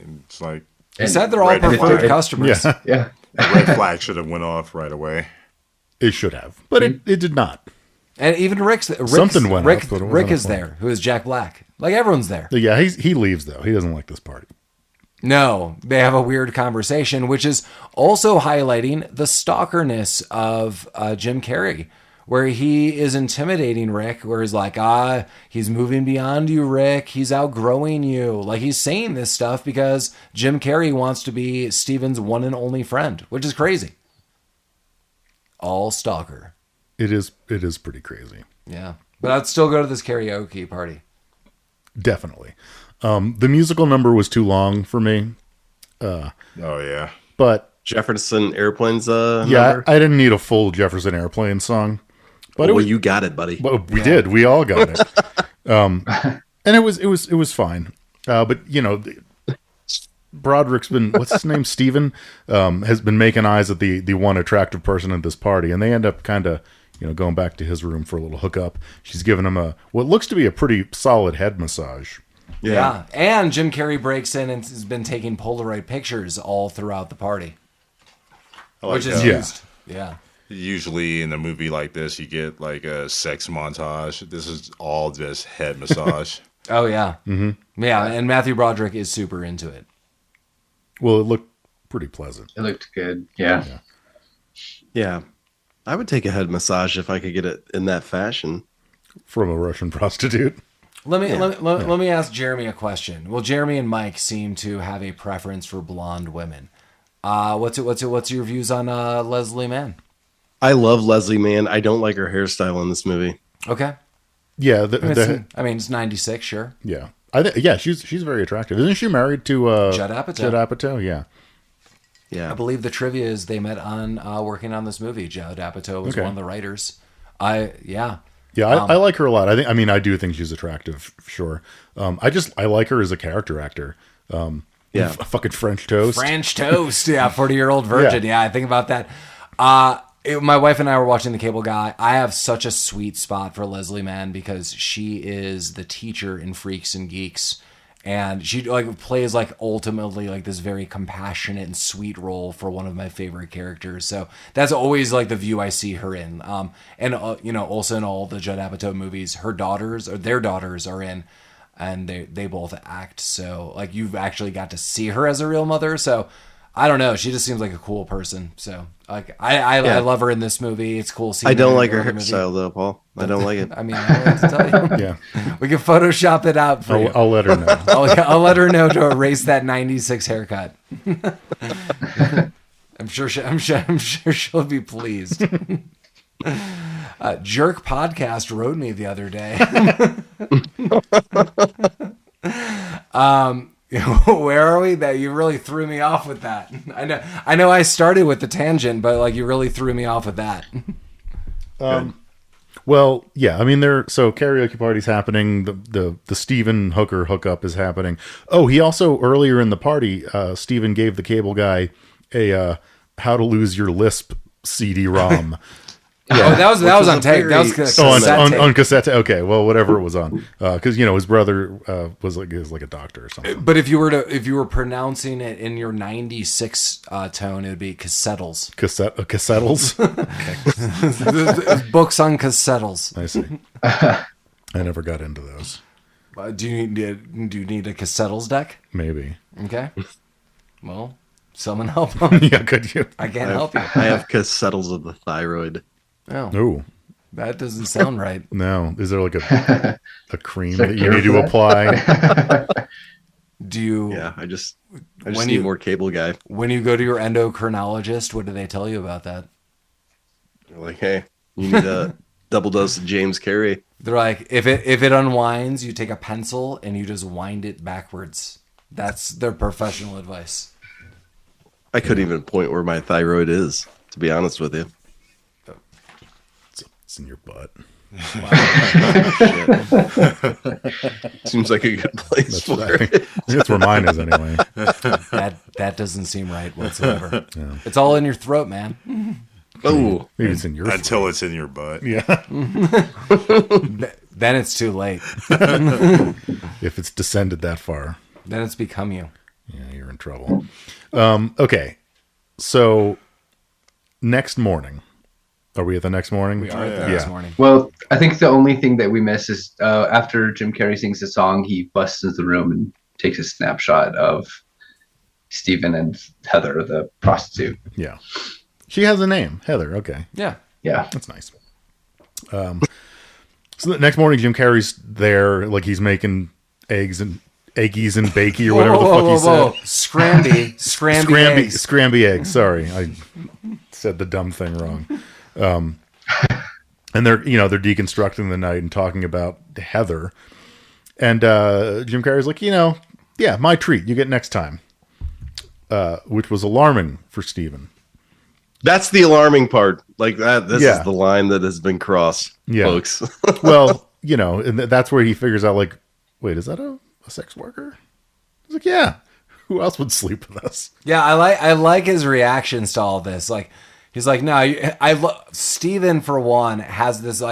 And it's like... He said they're all preferred customers. Yeah. Red flag should have went off right away. It should have. But it did not. And even Rick is there, who is Jack Black. Like, everyone's there. Yeah, he leaves, though. He doesn't like this party. No, they have a weird conversation, which is also highlighting the stalkerness of Jim Carrey, where he is intimidating Rick, where he's like, he's moving beyond you, Rick. He's outgrowing you. Like, he's saying this stuff because Jim Carrey wants to be Steven's one and only friend, which is crazy. All stalker. It is pretty crazy. Yeah. But I'd still go to this karaoke party. Definitely. The musical number was too long for me. Oh, yeah. But Jefferson Airplane's number? I didn't need a full Jefferson Airplane song. But you got it, buddy. But we did. We all got it. And it was fine. But Broderick's been, what's his name? Steven has been making eyes at the one attractive person at this party, and they end up kind of going back to his room for a little hookup. She's giving him what looks to be a pretty solid head massage. Yeah. And Jim Carrey breaks in and has been taking Polaroid pictures all throughout the party. Which is used. Yeah. Usually in a movie like this, you get like a sex montage. This is all just head massage. Oh, yeah. Mm-hmm. Yeah, and Matthew Broderick is super into it. Well, it looked pretty pleasant. It looked good. Yeah. Yeah. I would take a head massage if I could get it in that fashion. From a Russian prostitute. Let me ask Jeremy a question. Well, Jeremy and Mike seem to have a preference for blonde women. What's your views on Leslie Mann? I love Leslie Mann. I don't like her hairstyle in this movie. Okay. Yeah, it's 96, sure. Yeah, she's very attractive. Isn't she married to Judd Apatow? Judd Apatow, yeah. I believe the trivia is they met on working on this movie. Judd Apatow was one of the writers. Yeah, I like her a lot. I do think she's attractive, sure. I like her as a character actor. Fucking French toast. French toast, yeah, 40-year-old virgin. Yeah, I think about that. My wife and I were watching The Cable Guy. I have such a sweet spot for Leslie Mann because she is the teacher in Freaks and Geeks. And she plays ultimately this very compassionate and sweet role for one of my favorite characters. So that's always the view I see her in. And also in all the Judd Apatow movies, their daughters are in, and they both act. So you've actually got to see her as a real mother. So I don't know. She just seems like a cool person. So I love her in this movie. It's cool seeing. I don't like her hairstyle though, Paul. I don't like it. I mean, I don't know what to tell you. Yeah, we can Photoshop it out for you. I'll let her know. I'll let her know to erase that '96 haircut. I'm sure she'll be pleased. Jerk Podcast wrote me the other day. Where are we? That you really threw me off with that. I know I started with the tangent, but you really threw me off with that. Well, yeah, so karaoke party's happening. The Steven hookup is happening. Oh, he also earlier in the party, Steven gave the cable guy a How to Lose Your Lisp CD-ROM. Yeah. Oh, that was on tape. That was on cassette. Okay, well, whatever it was on, because his brother was a doctor or something. But if you were pronouncing it in your '96 tone, it would be cassettles. Cassettles. Books on cassettles. I see. I never got into those. Do you need a cassettles deck? Maybe. Okay. Well, someone help him. Yeah, could you? I can't help you. I have cassettles of the thyroid. Oh. Ooh. That doesn't sound right. No. Is there a cream that you need to apply? Do you? Yeah, I just need more cable guy. When you go to your endocrinologist, what do they tell you about that? They're like, hey, you need a double dose of James Carey. They're like, if it unwinds, you take a pencil and you just wind it backwards. That's their professional advice. I couldn't even point where my thyroid is, to be honest with you. It's in your butt. Wow. Seems like a good place for it. That's where mine is anyway. That doesn't seem right whatsoever. Yeah. It's all in your throat, man. Oh, maybe it's in your until it's in your butt. Yeah. Then it's too late. If it's descended that far, then it's become you. Yeah, you're in trouble. Okay, so next morning. Are we at the next morning? We are at the next morning. Well, I think the only thing that we miss is after Jim Carrey sings the song, he busts into the room and takes a snapshot of Steven and Heather, the prostitute. Yeah. She has a name, Heather. Okay. Yeah. Yeah. That's nice. So the next morning, Jim Carrey's there, he's making eggies and bakey or whatever the fuck he said. Scramby eggs. Sorry, I said the dumb thing wrong. And they're deconstructing the night and talking about Heather, and Jim Carrey's like, yeah, my treat. You get next time, which was alarming for Steven. That's the alarming part. This is the line that has been crossed, folks. Well, and that's where he figures out, wait, is that a sex worker? He's like, yeah. Who else would sleep with us? Yeah, I like his reactions to all this. He's like, no, Steven, for one, has this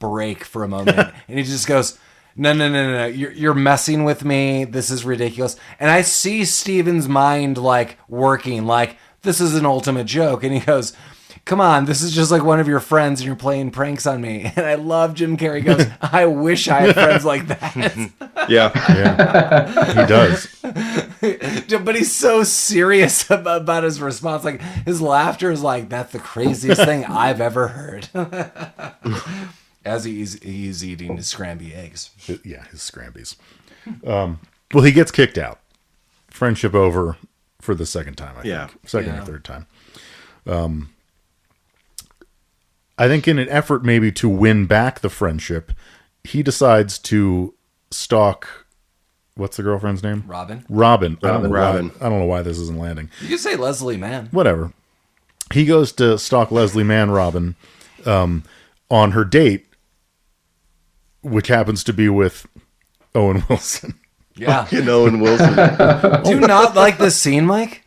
break for a moment, and he just goes, no, you're messing with me. This is ridiculous. And I see Steven's mind working, this is an ultimate joke, and he goes, come on, this is just one of your friends, and you're playing pranks on me. And I love Jim Carrey goes, I wish I had friends like that. Yeah, he does. But he's so serious about his response. His laughter is that's the craziest thing I've ever heard. As he's eating his scramby eggs. Yeah, his scrambies. Well, he gets kicked out. Friendship over for the second time, I think. Second or third time. I think in an effort maybe to win back the friendship, he decides to stalk... What's the girlfriend's name? Robin. I don't know why this isn't landing. You can say Leslie Mann. Whatever. He goes to stalk Leslie Mann, Robin, on her date which happens to be with Owen Wilson. Yeah. Fucking Owen Wilson. Do you not like this scene, Mike?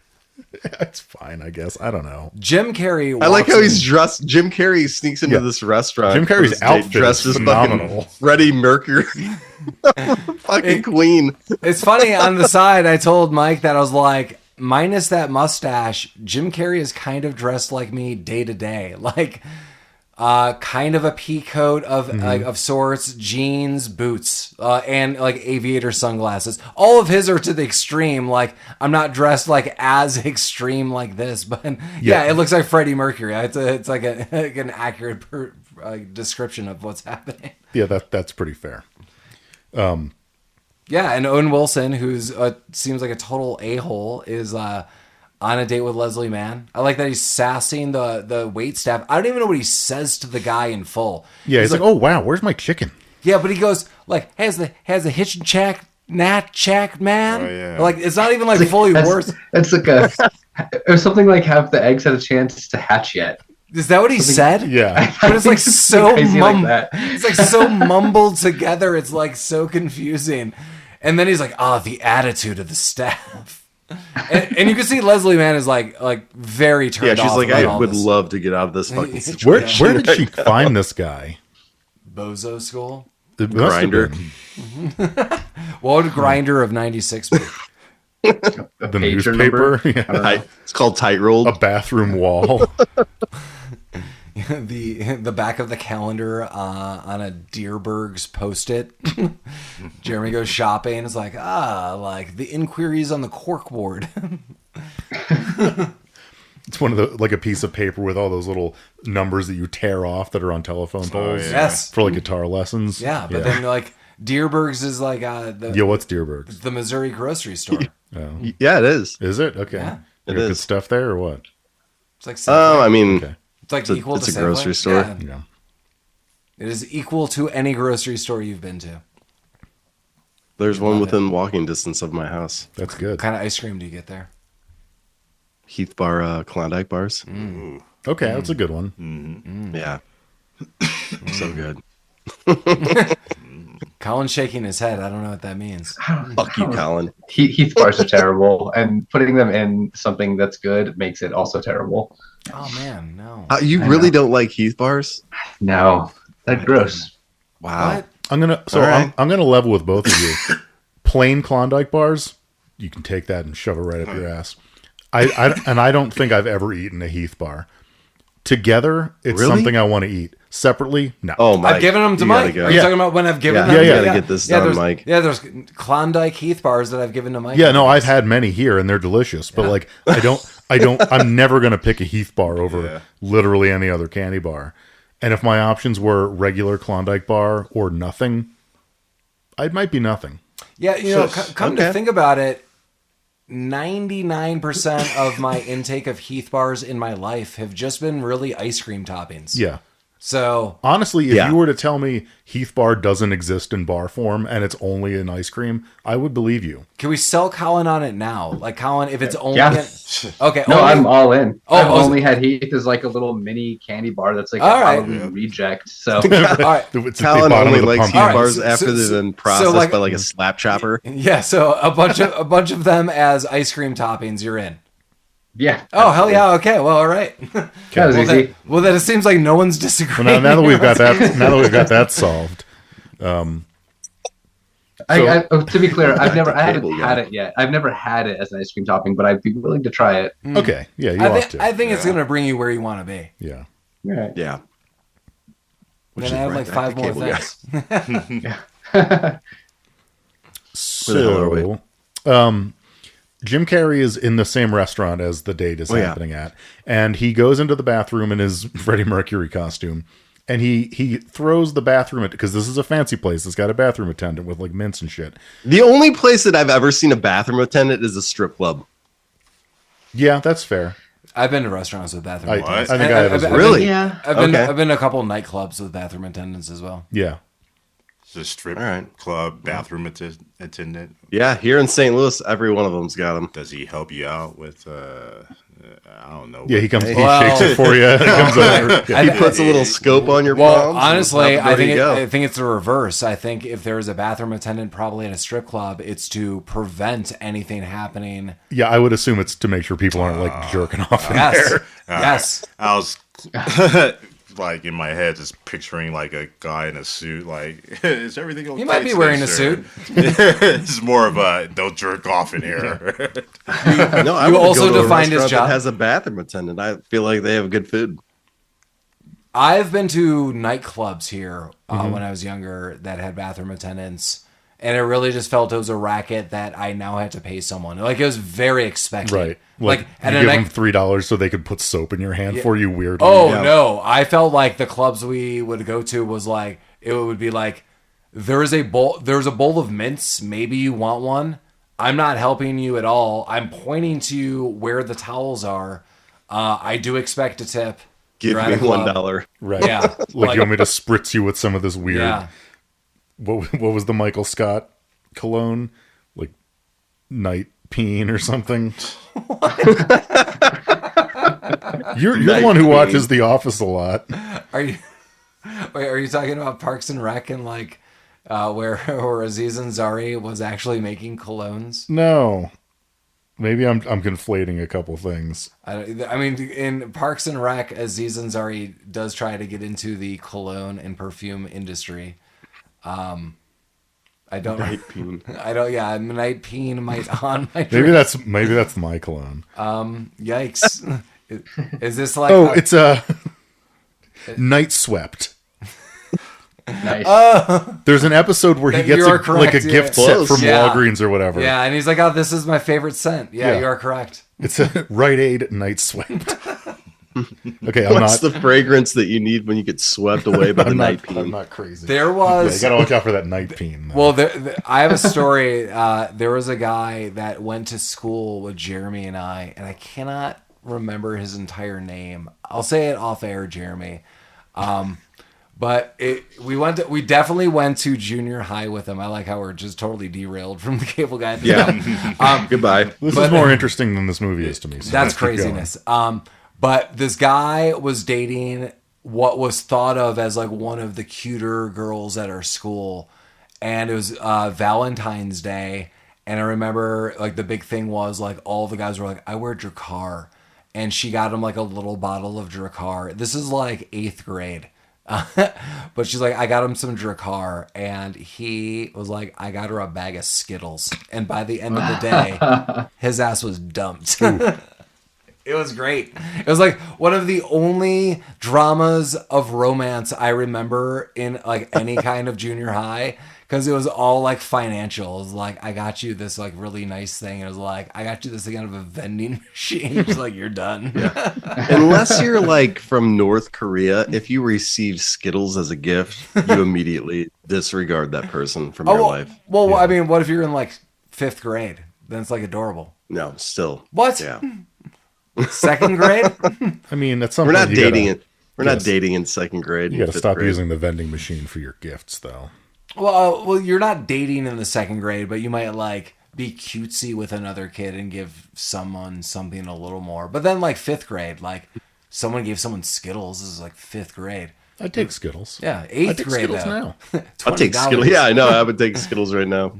It's fine, I guess. I don't know. Jim Carrey. I like how he's dressed. Jim Carrey sneaks into this restaurant. Jim Carrey's outfit dressed is as phenomenal. Freddie Mercury. Fucking Queen. It's funny, on the side, I told Mike that I was like, minus that mustache, Jim Carrey is kind of dressed like me day to day. Like, kind of a pea coat of sorts, jeans, boots, and like aviator sunglasses. All of his are to the extreme. Like, I'm not dressed like as extreme like this, but yeah, it looks like Freddie Mercury. It's like an accurate description of what's happening. Yeah, that's pretty fair. Yeah, and Owen Wilson, who's seems like a total a-hole, is on a date with Leslie Mann. I like that he's sassing the wait staff. I don't even know what he says to the guy in full. Yeah, he's like, "Oh wow, where's my chicken?" Yeah, but he goes like, "Has the hitch check nat check, man?" Oh, yeah. Like, it's not even like fully words. It's like it was something like, "Have the eggs had a chance to hatch yet?" Is that what he said? Yeah, But it's like so like it's like so mumbled together. It's like so confusing. And then he's like, "Oh, the attitude of the staff." And you can see Leslie Mann is like very turned off. Yeah, she's like, about I all would this. love to get out of this fucking situation. where did she find this guy? Bozo School? It must have Grinder. been What would Grinder of 96 be? the pager newspaper, number? yeah. It's called Tight Rolled. A bathroom wall. the back of the calendar on a Deerberg's Post-it. Jeremy goes shopping. It's like, like the inquiries on the corkboard. It's one of the like a piece of paper with all those little numbers that you tear off that are on telephone poles. yeah. Yes. For like guitar lessons. Yeah, but then like Deerberg's is like what's Deerberg's? the Missouri grocery store. Oh. Yeah, it is. Is it? Okay. Yeah, You it got good is. stuff there or what? It's like Safeway. I mean, Okay. It's like equal it's to a grocery Safeway. store. Yeah. Yeah. It is equal to any grocery store you've been to. there's one within walking distance of my house. That's good. What kind of ice cream do you get there? Heath Bar Klondike bars. Okay, that's a good one. Yeah. So good. Colin's shaking his head. I don't know what that means. Fuck you, Colin. Heath bars are terrible, and putting them in something that's good makes it also terrible. Oh man, no. You I really know. don't like Heath bars? No, that's gross. Wow. What? I'm gonna All right. I'm gonna level with both of you. Plain Klondike bars, you can take that and shove it right up your ass. I don't think I've ever eaten a Heath bar. Together, it's Really? something I want to eat. Separately, no. Oh, Mike. I've given them to you gotta Mike. go. Are you talking about when I've given them? You gotta get this done, there's, Mike. Yeah, there's Klondike Heath bars that I've given to Mike. Yeah, no, I've had many here and they're delicious, but like I'm never gonna pick a Heath bar over literally any other candy bar. And if my options were regular Klondike bar or nothing, it might be nothing. Yeah, you know, come to Okay. think about it, 99% of my intake of Heath bars in my life have just been really ice cream toppings. Yeah. So Honestly, if Yeah. you were to tell me Heath bar doesn't exist in bar form and it's only in ice cream, I would believe you. can we sell Colin on it now? Like, Colin, if it's only... Yeah. Okay. No, only- I'm all in. Oh, I've oh, only had Heath as like a little mini candy bar that's like All a right. Halloween reject. So All right. It's at the Colin bottom only of the likes pumpkin. Heath All right, bars so- after so- they've been so, processed like- by like a slap chopper. Yeah, so a bunch of them as ice cream toppings, you're in. yeah. Oh, hell yeah. Okay. Well, all right. That was Well, easy. then it seems like no one's disagreeing. Well, now that we've got that solved, To be clear, I haven't Table, had it yet. I've never had it as an ice cream topping, but I'd be willing to try it. okay, yeah, you I ought think, to. I think it's going to bring you where you want to be. Yeah. Right. Yeah. We're Which going to is have right like back 5 more to cable things. Where the hell are we? Jim Carrey is in the same restaurant as the date is Oh, yeah. happening at, and he goes into the bathroom in his Freddie Mercury costume, and he throws the bathroom because this is a fancy place. It's got a bathroom attendant with like mints and shit. The only place that I've ever seen a bathroom attendant is a strip club. Yeah, that's fair. I've been to restaurants with bathroom I attendants. think I have as well. Really? Yeah. I've been Okay. I've been to a couple of nightclubs with bathroom attendants as well. Yeah. It's a strip All right. club bathroom attendant. Yeah, here in St. Louis, every one of them's got them. Does he help you out with I don't know. Yeah, he comes, he shakes it for you. He puts a little scope on your palms. Honestly, I think it's the reverse. I think if there's a bathroom attendant, probably in a strip club, it's to prevent anything happening. Yeah, I would assume it's to make sure people aren't like jerking off in there. Yes. I was like in my head just picturing like a guy in a suit. Like, is everything okay? He might be wearing a suit. It's more of a don't jerk off in here. No, I you would also go to a defined his restaurant job. that has a bathroom attendant. I feel like they have good food. I've been to nightclubs here when I was younger that had bathroom attendants. And it really just felt it was a racket that I now had to pay someone. Like, it was very expected. Right. Like you give them $3 so they could put soap in your hand for you weirdly. Oh, no. I felt like the clubs we would go to was like, it would be like, there's a bowl of mints. Maybe you want one. I'm not helping you at all. I'm pointing to you where the towels are. I do expect a tip. Give me $1. Right. Yeah. Like you want me to spritz you with some of this weird... Yeah. What was the Michael Scott cologne? Like night peen or something? You're the one who watches The Office a lot. Are you talking about Parks and Rec and like where Aziz Ansari was actually making colognes? No. Maybe I'm conflating a couple things. I mean, in Parks and Rec, Aziz Ansari does try to get into the cologne and perfume industry. I don't. Night peen. I don't. Yeah, night peen might on my. Maybe that's my cologne. Yikes! Is this like? Oh, it's a night swept. Nice. There's an episode where he gets a gift set from Walgreens or whatever. Yeah, and he's like, "Oh, this is my favorite scent." Yeah, you are correct. It's a Rite Aid night swept. Okay, What's the fragrance that you need when you get swept away by the night peen? I'm not crazy. There was... you gotta watch out for that night peen. Well, I have a story. There was a guy that went to school with Jeremy and I cannot remember his entire name. I'll say it off air, Jeremy. But we definitely went to junior high with him. I like how we're just totally derailed from the cable guy. Yeah. Goodbye. This is more interesting than this movie is to me. So that's craziness. But this guy was dating what was thought of as like one of the cuter girls at our school. And it was Valentine's Day. And I remember like the big thing was like all the guys were like, I wear Drakkar. And she got him like a little bottle of Drakkar. This is like 8th grade. But she's like, I got him some Drakkar. And he was like, I got her a bag of Skittles. And by the end of the day, his ass was dumped. It was great. It was like one of the only dramas of romance I remember in like any kind of junior high, because it was all like financial. It was like, I got you this like really nice thing. It was like, I got you this thing out of a vending machine. It's like, you're done. Yeah. Unless you're like from North Korea, if you receive Skittles as a gift, you immediately disregard that person from your life. Well, yeah. I mean, what if you're in like 5th grade? Then it's like adorable. No, still. What? Yeah. 2nd grade? I mean, at some point we're not dating it. We're not dating in 2nd grade. You got to stop using the vending machine for your gifts, though. Well, you're not dating in the 2nd grade, but you might like be cutesy with another kid and give someone something a little more. But then like 5th grade, like someone gave someone Skittles. This is like 5th grade. I'd take Skittles. Yeah, 8th grade Skittles now. I'd take Skittles. Yeah, I know. I would take Skittles right now.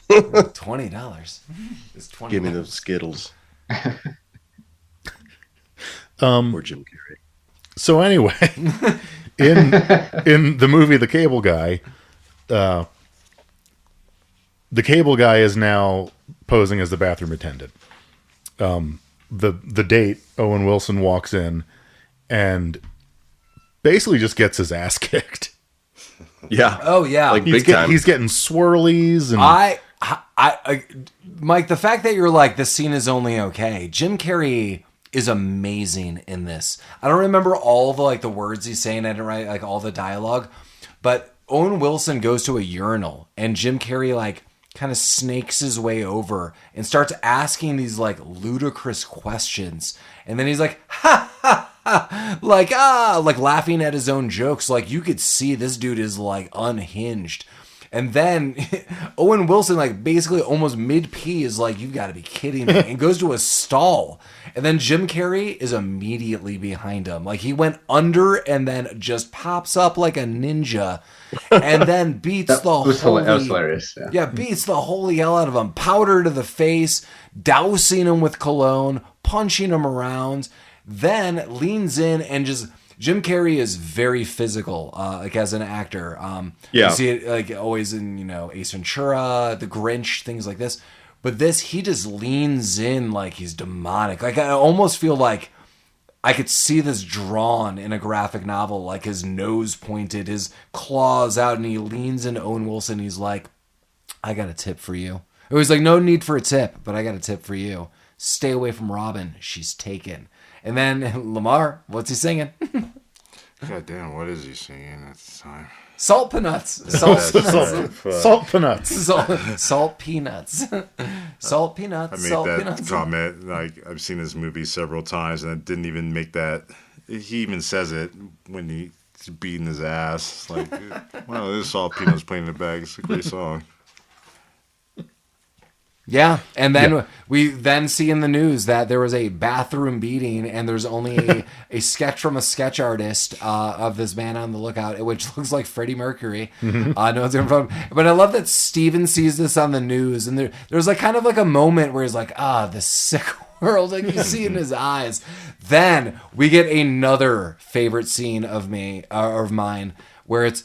$20. It's $20. Give me those Skittles. Or Jim Carrey. So anyway, in the movie The Cable Guy, the cable guy is now posing as the bathroom attendant. The date, Owen Wilson walks in and basically just gets his ass kicked. Yeah. Oh yeah. Like big time. He's getting swirlies and I Mike, the fact that you're like, this scene is only okay. Jim Carrey is amazing in this. I don't remember all the like the words he's saying. I didn't write like all the dialogue, but Owen Wilson goes to a urinal and Jim Carrey like kind of snakes his way over and starts asking these like ludicrous questions. And then he's like, ha ha ha, like laughing at his own jokes. Like you could see this dude is like unhinged. And then Owen Wilson, like basically almost mid-pee, is like, "You've got to be kidding me," and goes to a stall. And then Jim Carrey is immediately behind him. Like he went under and then just pops up like a ninja, and then beats that was hilarious. Yeah, beats the holy hell out of him. Powder to the face, dousing him with cologne, punching him around, then leans in and just... Jim Carrey is very physical, like as an actor. You see it like always in, Ace Ventura, The Grinch, things like this. But this, he just leans in like he's demonic. Like I almost feel like I could see this drawn in a graphic novel, like his nose pointed, his claws out, and he leans into Owen Wilson. He's like, "I got a tip for you." It was like, "No need for a tip, but I got a tip for you. Stay away from Robin. She's taken." And then Lamar, what's he singing? God damn, what is he singing at the time? Salt peanuts. Salt peanuts. Salt peanuts. Salt peanuts. Salt peanuts. I made that comment. Like, I've seen this movie several times, and I didn't even make that. He even says it when he's beating his ass. It's like, wow, this Salt Peanuts playing in the bag. It's a great song. Yeah, and then we then see in the news that there was a bathroom beating, and there's only a sketch from a sketch artist of this man on the lookout, which looks like Freddie Mercury. No one's in front of him. But I love that Steven sees this on the news, and there's like kind of like a moment where he's like, the sick world, like you see in his eyes. Then we get another favorite scene of mine, where it's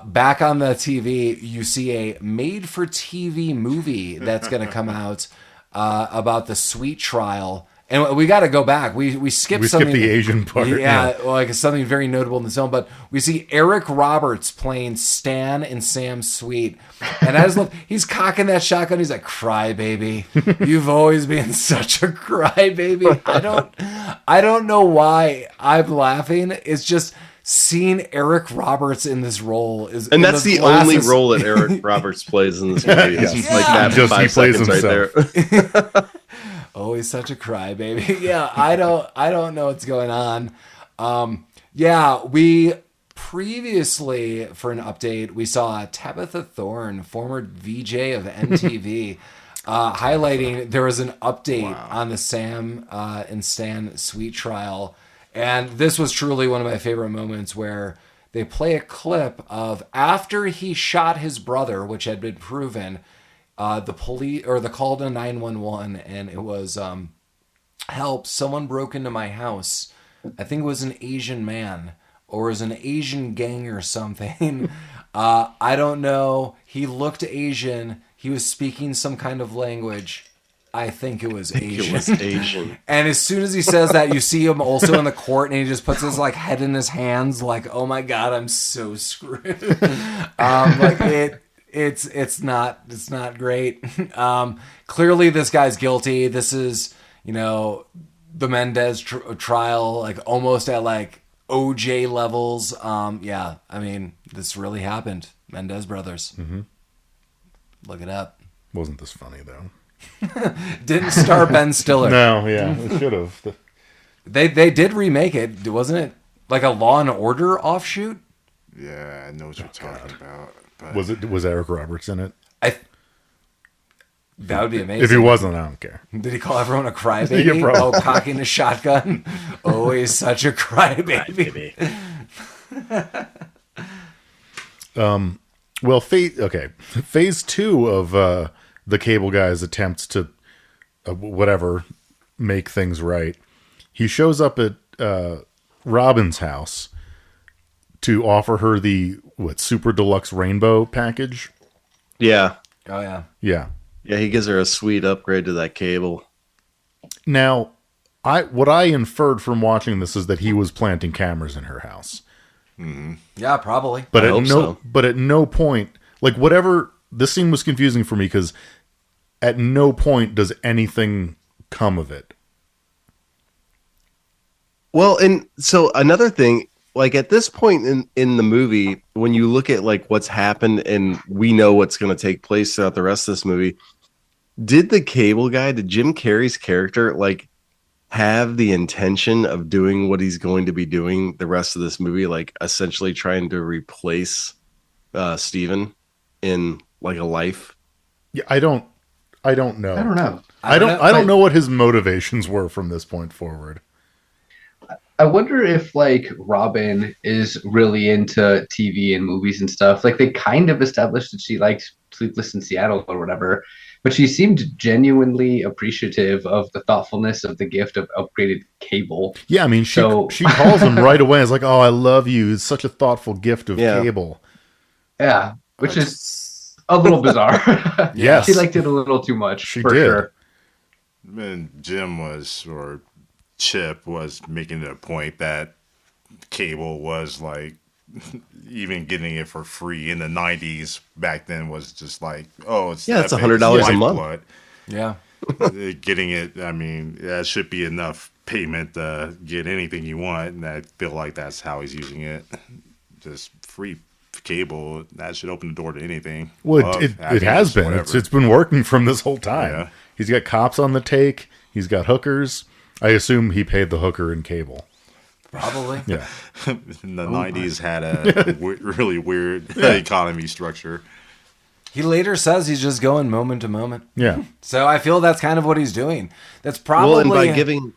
back on the TV, you see a made-for-TV movie that's going to come out about the sweet trial. And we got to go back. We skipped something. The Asian part. Yeah, like something very notable in the film. But we see Eric Roberts playing Stan in Sam Sweet. And I just love, he's cocking that shotgun. He's like, "Cry, baby. You've always been such a cry, baby." I don't know why I'm laughing. It's just... seeing Eric Roberts in this role is, and that's the only role that Eric Roberts plays in this movie. It's like that. Just he plays himself right there. Oh, he's such a crybaby. Yeah, I don't know what's going on. We previously, for an update, we saw Tabitha Thorne, former VJ of MTV, highlighting there was an update on the Sam and Stan Sweet trial. And this was truly one of my favorite moments, where they play a clip of after he shot his brother, which had been proven, the police or the call to 911, and it was help, someone broke into my house. I think it was an Asian man, or it was an Asian gang or something. I don't know. He looked Asian. He was speaking some kind of language. I think it was Asian. And as soon as he says that, you see him also in the court, and he just puts his like head in his hands, like, "Oh my God, I'm so screwed." It's not great. Clearly, this guy's guilty. This is the Mendez trial, like almost at like OJ levels. I mean, this really happened. Mendez brothers. Mm-hmm. Look it up. Wasn't this funny though? Didn't star Ben Stiller. No, yeah, it should have. They did remake it, wasn't it? Like a Law and Order offshoot. Yeah, I know what you're talking about. But... Was Eric Roberts in it? That would be amazing. If he wasn't, I don't care. Did he call everyone a crybaby? Cocking a shotgun. Oh, he's such a crybaby. Well, phase 2 of the cable guy's attempts to make things right. He shows up at Robin's house to offer her the super deluxe rainbow package. Yeah. Oh yeah. Yeah. Yeah, he gives her a sweet upgrade to that cable. Now, what I inferred from watching this is that he was planting cameras in her house. Mm-hmm. Yeah, probably. But at no point, like whatever. This scene was confusing for me because at no point does anything come of it. Well, and so another thing, like at this point in the movie, when you look at like what's happened and we know what's going to take place throughout the rest of this movie, did Jim Carrey's character like have the intention of doing what he's going to be doing the rest of this movie, like essentially trying to replace Steven in like a life? Yeah, I don't know. I don't know. I don't know what his motivations were from this point forward. I wonder if like Robin is really into TV and movies and stuff. Like they kind of established that she liked Sleepless in Seattle or whatever, but she seemed genuinely appreciative of the thoughtfulness of the gift of upgraded cable. Yeah, I mean, she calls him right away. It's like, oh, I love you. It's such a thoughtful gift of cable. Yeah, which is a little bizarre. Yes. She liked it a little too much, She for did. sure. And Chip was making it a point that cable was like, even getting it for free in the 90s back then was just like, oh, it's $100 a month. Yeah. Getting it, I mean, that should be enough payment to get anything you want. And I feel like that's how he's using it. Just free cable, that should open the door to anything. Well, it has been. It's been working from this whole time. Yeah. He's got cops on the take. He's got hookers. I assume he paid the hooker in cable. Probably. Yeah. In the 90s had a really weird economy structure. He later says he's just going moment to moment. Yeah. So I feel that's kind of what he's doing. That's probably... Well, and by giving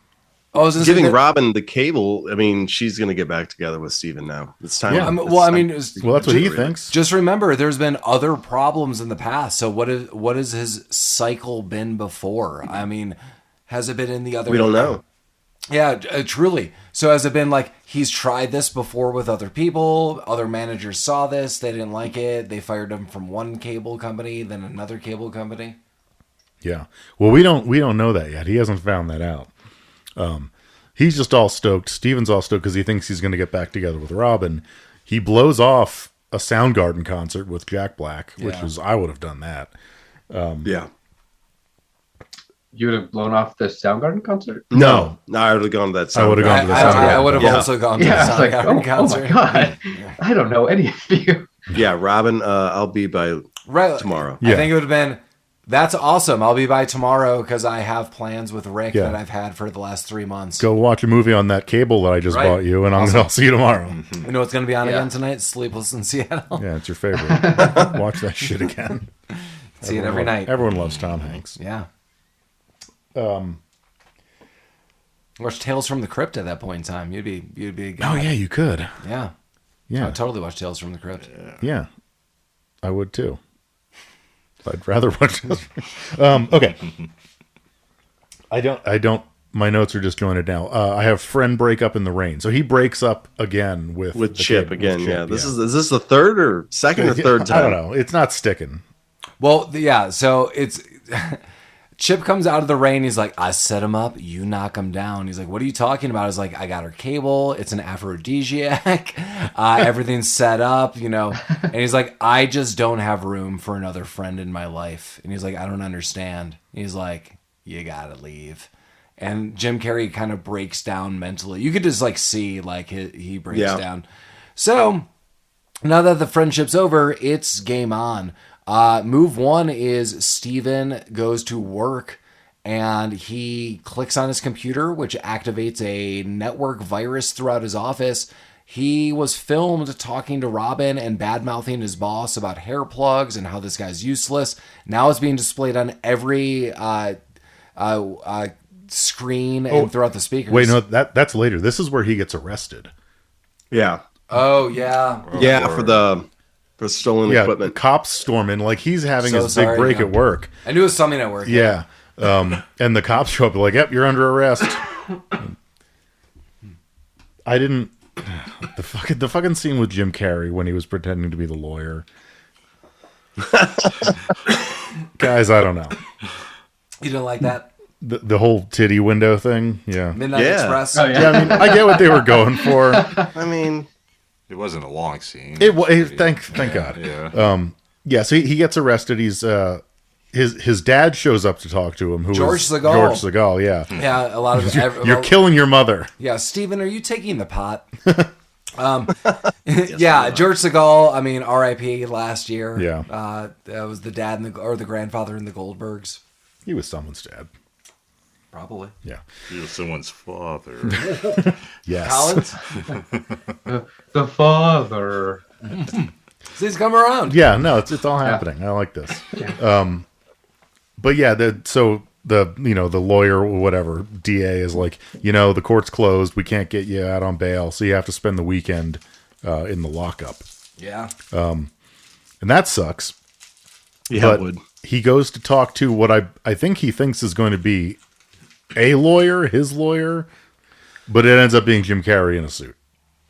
that, Robin the cable, I mean, she's going to get back together with Steven now. It's time. Yeah. It's that's what he thinks. Just remember, there's been other problems in the past. So what has his cycle been before? I mean, has it been in the other... We don't know. Yeah, truly. So has it been like he's tried this before with other people? Other managers saw this. They didn't like it. They fired him from one cable company, then another cable company. Yeah. Well, we don't know that yet. He hasn't found that out. He's just all stoked. Steven's all stoked because he thinks he's going to get back together with Robin. He blows off a Soundgarden concert with Jack Black, which I would have done that. Yeah. You would have blown off the Soundgarden concert? No, I would have gone to that. I would have gone to the Soundgarden. I would have also gone to the Soundgarden concert. Oh my god! I don't know any of you. Yeah, Robin, I'll be by tomorrow. I think it would have been. That's awesome. I'll be by tomorrow because I have plans with Rick that I've had for the last 3 months. Go watch a movie on that cable that I just bought you, and I'll see you tomorrow. You know what's going to be on again tonight? Sleepless in Seattle. Yeah, it's your favorite. Watch that shit again. See it every night. Everyone loves Tom Hanks. Yeah. Watch Tales from the Crypt at that point in time. You'd be a guy. Oh yeah, you could. Yeah. I'd totally watch Tales from the Crypt. Yeah. I would too. I'd rather watch this. Okay. I don't. My notes are disjointed now. I have friend break up in the rain. So he breaks up again with Chip again. Chip, Is this the third or second or third time? I don't know. It's not sticking. Well, yeah. So it's Chip comes out of the rain. He's like, I set him up. You knock him down. He's like, what are you talking about? He's like, I got her cable. It's an aphrodisiac. Everything's set up, And he's like, I just don't have room for another friend in my life. And he's like, I don't understand. He's like, you got to leave. And Jim Carrey kind of breaks down mentally. You could just see he breaks down. So now that the friendship's over, it's game on. Move one is Steven goes to work and he clicks on his computer, which activates a network virus throughout his office. He was filmed talking to Robin and bad-mouthing his boss about hair plugs and how this guy's useless. Now it's being displayed on every screen and throughout the speakers. Wait, no, that's later. This is where he gets arrested. Yeah. Oh, yeah. For stolen equipment. Cops storm in he's having his big break at work. I knew it was something at work. Yeah. And the cops show up like, yep, you're under arrest. I didn't... The fucking scene with Jim Carrey when he was pretending to be the lawyer. Guys, I don't know. You didn't like that? The whole titty window thing? Yeah. Midnight Express? Oh, yeah. Yeah, I mean, I get what they were going for. I mean... It wasn't a long scene. Thank God. Yeah. So he gets arrested. He's his dad shows up to talk to him. George Segal. George Segal, yeah. Yeah, a lot of You're killing your mother. Yeah, Steven, are you taking the pot? Yeah, George Segal. I mean, R.I.P. last year. Yeah. That was the dad or the grandfather in the Goldbergs. He was someone's dad. Probably. Yeah. He was someone's father. Yes. Collins? The father. He's come around. Yeah, no, it's all happening. I like this. But yeah, the lawyer or whatever, DA is like, the court's closed. We can't get you out on bail, so you have to spend the weekend in the lockup. Yeah. And that sucks. Yeah, but it would. he goes to talk to what I think he thinks is going to be a lawyer, his lawyer, but it ends up being Jim Carrey in a suit.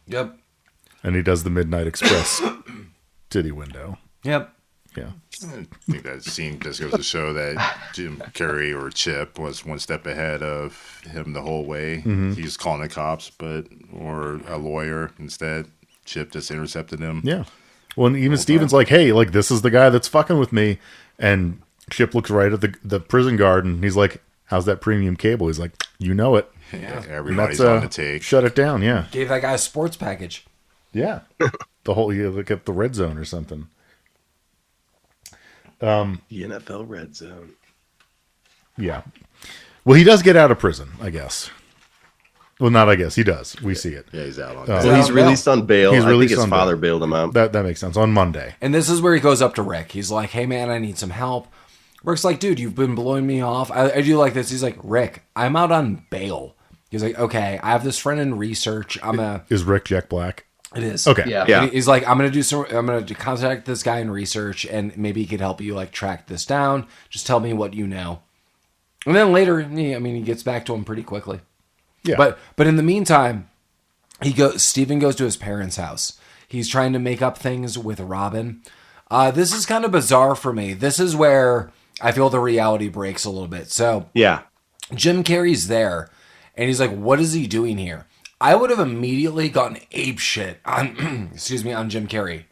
Yep. And he does the Midnight Express titty window. Yep. Yeah. I think that scene just goes to show that Jim Carrey or Chip was one step ahead of him the whole way. Mm-hmm. He was calling the cops, or a lawyer instead. Chip just intercepted him. Yeah. Well, and even Steven's like, hey, like, this is the guy that's fucking with me. And Chip looks right at the prison guard and he's like, how's that premium cable? He's like, you know it. Yeah, everybody's on the take. Shut it down, yeah. Gave that guy a sports package. Yeah. Look at the red zone or something. The NFL red zone. Yeah. Well, he does get out of prison, I guess. Well, not I guess. He does. We see it. Yeah, he's out on So he's released on bail. He's released I think his on father bail. bailed him out. That makes sense. On Monday. And this is where he goes up to Rick. He's like, hey, man, I need some help. Rick's like, dude, you've been blowing me off. I do like this. He's like, Rick, I'm out on bail. He's like, okay, I have this friend in research. Is Rick Jack Black? It is. Okay. Yeah. He's like, I'm going to contact this guy in research and maybe he could help you like track this down. Just tell me what you know. And then later, he gets back to him pretty quickly. Yeah. But in the meantime, Steven goes to his parents' house. He's trying to make up things with Robin. This is kind of bizarre for me. This is where I feel the reality breaks a little bit. So Yeah. Jim Carrey's there, and he's like, what is he doing here? I would have immediately gotten ape shit on, on Jim Carrey.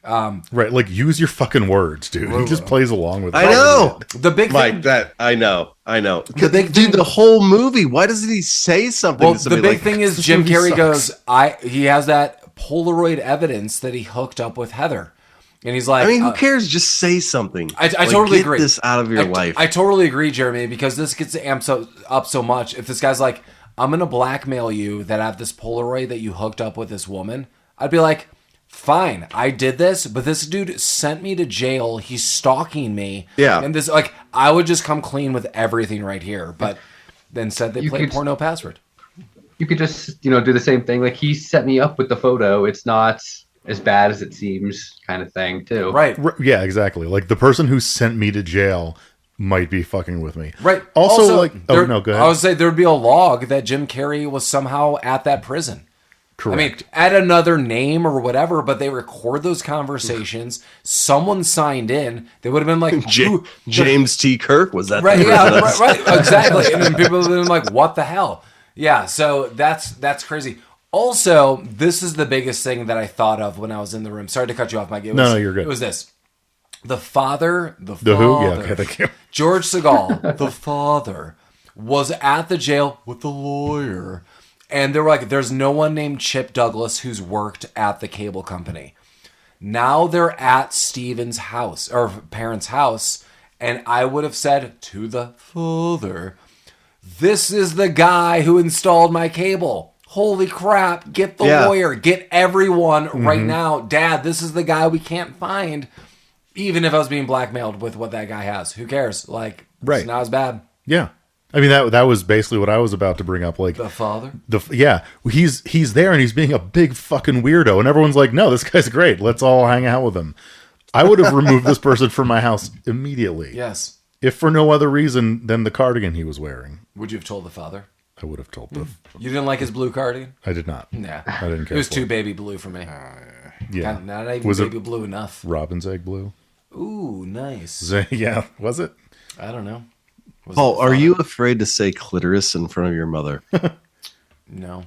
Right, like, use your fucking words, dude. He just plays along with it. I know. The big Mike, thing, I know. The big Dude, the whole movie, why doesn't he say something well, to the somebody big like, thing is "This Jim movie Carrey sucks"? he has that Polaroid evidence that he hooked up with Heather. And he's like, I mean, who cares? Just say something. I totally agree. Get this out of your life. I totally agree, Jeremy, because this gets amped up so much. If this guy's like, I'm going to blackmail you that I have this Polaroid that you hooked up with this woman, I'd be like, fine, I did this, but this dude sent me to jail. He's stalking me. Yeah. And this, like, I would just come clean with everything right here. But instead they played Porno Password. You could just, do the same thing. Like, he set me up with the photo. It's not as bad as it seems, kind of thing, too. Right. Yeah, exactly. Like, the person who sent me to jail might be fucking with me. Right. Also like, go ahead. I would say there would be a log that Jim Carrey was somehow at that prison. Correct. I mean, add another name or whatever, but they record those conversations. Someone signed in. They would have been like, James T. Kirk was that? right? Yeah, right, exactly. And then people would have been like, what the hell? Yeah. So that's crazy. Also, this is the biggest thing that I thought of when I was in the room. Sorry to cut you off, Mike. No, you're good. It was this. The father, the who? Yeah, okay, thank you. George Segal, the father, was at the jail with the lawyer. And they were like, there's no one named Chip Douglas who's worked at the cable company. Now they're at Steven's house, or parents' house. And I would have said to the father, this is the guy who installed my cable. Holy crap, get the lawyer, get everyone right now. Dad, this is the guy we can't find. Even if I was being blackmailed with what that guy has. Who cares? Like, right. It's not as bad. Yeah. I mean, that was basically what I was about to bring up. Like, the father? He's there and he's being a big fucking weirdo. And everyone's like, no, this guy's great. Let's all hang out with him. I would have removed this person from my house immediately. Yes. If for no other reason than the cardigan he was wearing. Would you have told the father? I would have told the... You didn't like his blue cardigan? I did not. Nah. I didn't care. It was too baby blue for me. Yeah. Not even was baby blue enough. Robin's egg blue? Ooh, nice. Yeah. Was it? I don't know. Paul, are you afraid to say clitoris in front of your mother? No.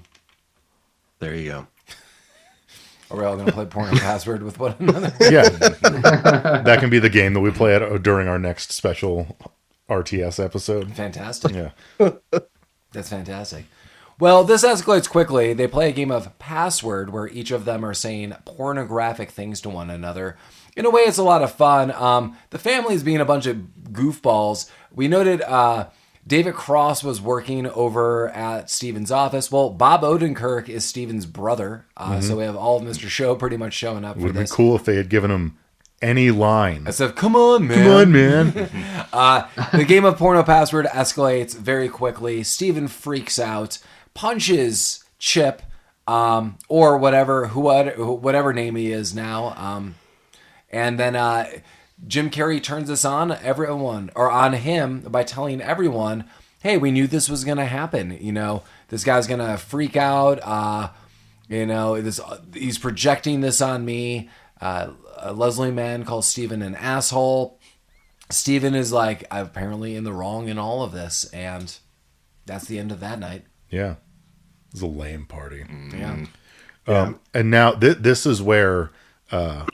There you go. Are we all going to play Porno Password with one another? Yeah. That can be the game that we play during our next special RTS episode. Fantastic. Yeah. That's fantastic. Well, this escalates quickly. They play a game of Password where each of them are saying pornographic things to one another. In a way, it's a lot of fun. The family's being a bunch of goofballs. We noted David Cross was working over at Steven's office. Well, Bob Odenkirk is Steven's brother. So we have all of Mr. Show pretty much showing up for Would this. be cool if they had given him any line. I said, come on, man. Come on, man. The game of Porno Password escalates very quickly. Steven freaks out, punches Chip, or whatever name he is now. And then Jim Carrey turns this on him by telling everyone, hey, we knew this was going to happen. This guy's going to freak out. He's projecting this on me. Leslie Mann calls Steven an asshole. Steven is like, I'm apparently in the wrong in all of this. And that's the end of that night. Yeah. It was a lame party. Yeah. And now this is where the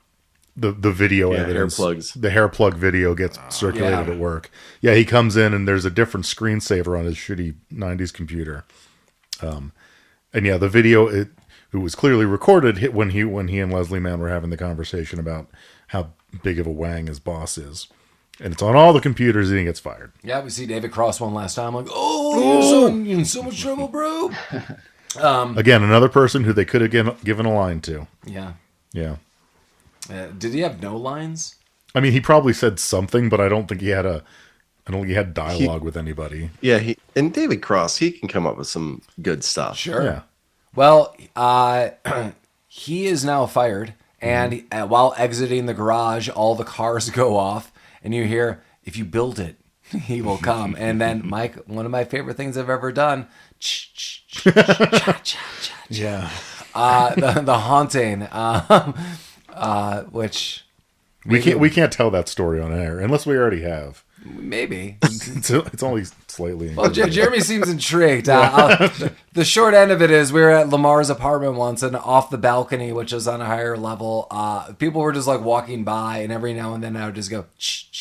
video evidence, the hair plug video gets circulated at work. Yeah, he comes in and there's a different screensaver on his shitty 90s computer. And yeah, the video, it was clearly recorded when he and Leslie Mann were having the conversation about how big of a wang his boss is. And it's on all the computers and he gets fired. Yeah, we see David Cross one last time. Like, you're in so much trouble, bro. Again, another person who they could have given a line to. Yeah. Yeah. Did he have no lines? I mean, he probably said something, but I don't think he had dialogue with anybody. Yeah, and David Cross, he can come up with some good stuff. Sure. Yeah. Well, he is now fired, and while exiting the garage, all the cars go off, and you hear, if you build it, he will come. And then, Mike, one of my favorite things I've ever done, Yeah. the haunting, which we can't tell that story on air unless we already have. maybe It's only slightly. well, Jeremy seems intrigued. The short end of it is we were at Lamar's apartment once, and off the balcony, which is on a higher level, people were just like walking by, and every now and then I would just go cha.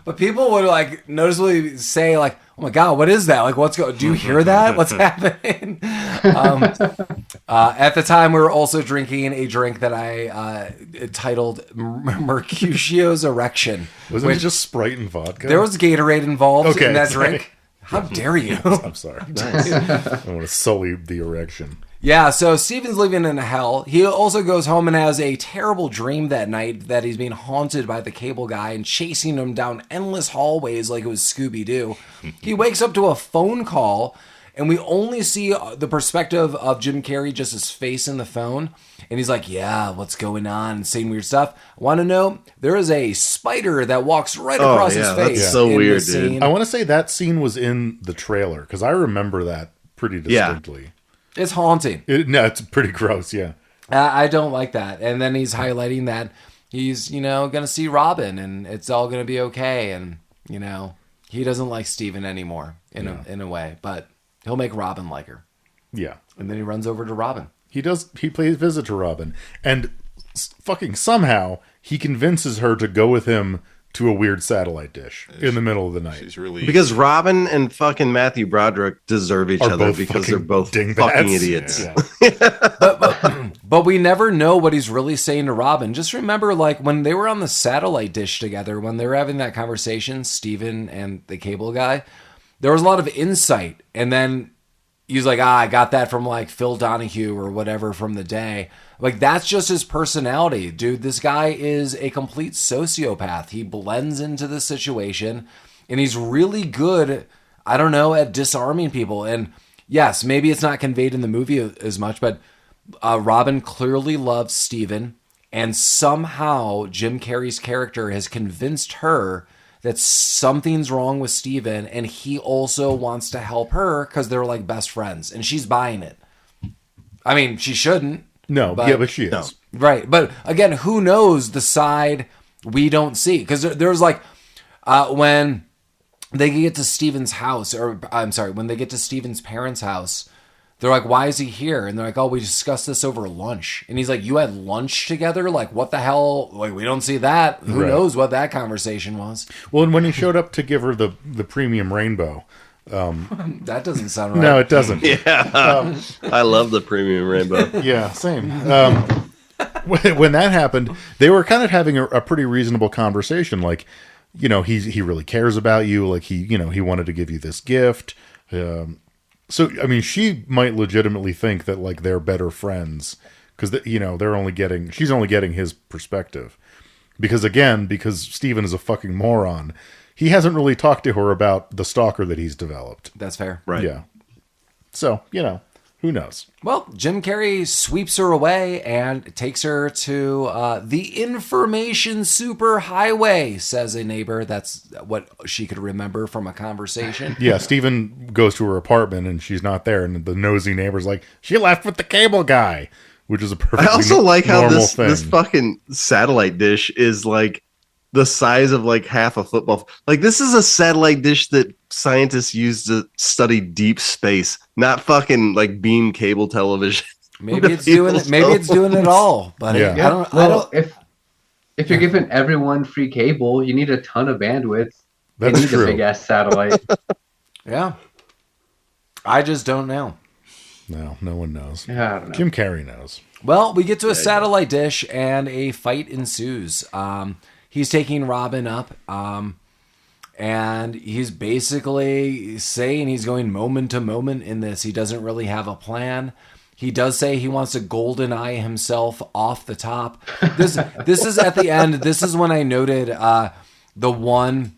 But people would like noticeably say like, "Oh my God, what is that? Like, do you hear that? What's happening?" At the time, we were also drinking a drink that I titled Mercutio's Erection. Wasn't it just Sprite and vodka? There was Gatorade involved in that sorry. drink. How dare you? I'm sorry. I want to sully the erection. Yeah, so Steven's living in hell. He also goes home and has a terrible dream that night that he's being haunted by the cable guy and chasing him down endless hallways like it was Scooby-Doo. He wakes up to a phone call, and we only see the perspective of Jim Carrey, just his face in the phone. And he's like, yeah, what's going on? And saying weird stuff. Want to know? There is a spider that walks right across his face. That's so weird, dude. I want to say that scene was in the trailer because I remember that pretty distinctly. Yeah. It's haunting. It's pretty gross, yeah. I don't like that. And then he's highlighting that he's, going to see Robin and it's all going to be okay. And, he doesn't like Steven anymore in a way, but he'll make Robin like her. Yeah. And then he runs over to Robin. He pays visit to Robin. And fucking somehow he convinces her to go with him to a weird satellite dish in the middle of the night. Because Robin and fucking Matthew Broderick deserve each other because they're both fucking idiots. Yeah. But we never know what he's really saying to Robin. Just remember, like, when they were on the satellite dish together, when they were having that conversation, Steven and the cable guy, there was a lot of insight. And then he's like, I got that from, like, Phil Donahue or whatever from the day. Like, that's just his personality. Dude, this guy is a complete sociopath. He blends into the situation, and he's really good, I don't know, at disarming people. And yes, maybe it's not conveyed in the movie as much, but Robin clearly loves Steven, and somehow Jim Carrey's character has convinced her that something's wrong with Steven, and he also wants to help her because they're like best friends, and she's buying it. I mean, she shouldn't. No, but she is. No. Right. But again, who knows the side we don't see? Because there's like, when they get to Steven's house, when they get to Steven's parents' house, they're like, why is he here? And they're like, oh, we discussed this over lunch. And he's like, you had lunch together? Like, what the hell? Like, we don't see that. Who knows what that conversation was? Well, and when he showed up to give her the premium rainbow, that doesn't sound right. No, it doesn't. Yeah. I love the premium rainbow. Yeah, same. When that happened, they were kind of having a pretty reasonable conversation. Like, he really cares about you. Like he wanted to give you this gift. So, I mean, she might legitimately think that like they're better friends because she's only getting his perspective. Because Steven is a fucking moron, he hasn't really talked to her about the stalker that he's developed. That's fair. Right. Yeah. So, who knows? Well, Jim Carrey sweeps her away and takes her to the information superhighway, says a neighbor. That's what she could remember from a conversation. Yeah, Steven goes to her apartment and she's not there. And the nosy neighbor's like, she left with the cable guy, which is a perfectly I also like how this thing. This fucking satellite dish is like the size of like half a football. Like, this is a satellite dish that scientists use to study deep space, not fucking like beam cable television. Maybe it's doing it. Maybe it's doing it all. But yeah. I don't. If you're giving everyone free cable, you need a ton of bandwidth. That's you need true. a big ass satellite. Yeah. I just don't know. No one knows. Yeah, I don't know. Jim Carrey knows. Well, we get to a satellite dish and a fight ensues. He's taking Robin up, and he's basically saying he's going moment to moment in this. He doesn't really have a plan. He does say he wants to golden eye himself off the top. This is at the end. This is when I noted the one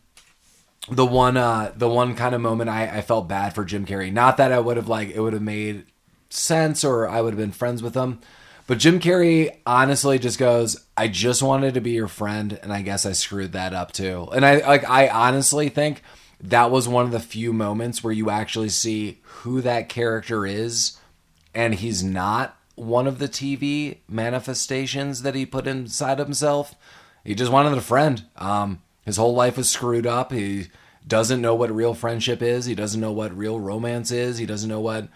kind of moment I felt bad for Jim Carrey. Not that I would have it would have made sense or I would have been friends with him. But Jim Carrey honestly just goes, I just wanted to be your friend, and I guess I screwed that up too. And I honestly think that was one of the few moments where you actually see who that character is, and he's not one of the TV manifestations that he put inside himself. He just wanted a friend. His whole life was screwed up. He doesn't know what real friendship is. He doesn't know what real romance is. He doesn't know what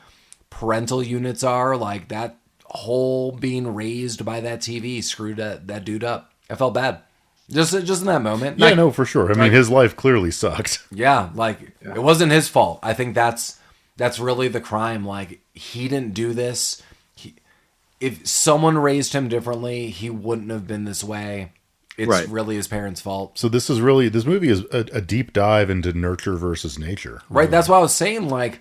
parental units are. Like, that whole being raised by that TV screwed that dude up. I felt bad. Just in that moment. Yeah, no, for sure. I mean, his life clearly sucked. Yeah, it wasn't his fault. I think that's really the crime. Like, he didn't do this. If someone raised him differently, he wouldn't have been this way. It's really his parents' fault. So this movie is a deep dive into nurture versus nature. Right, really. That's what I was saying. Like,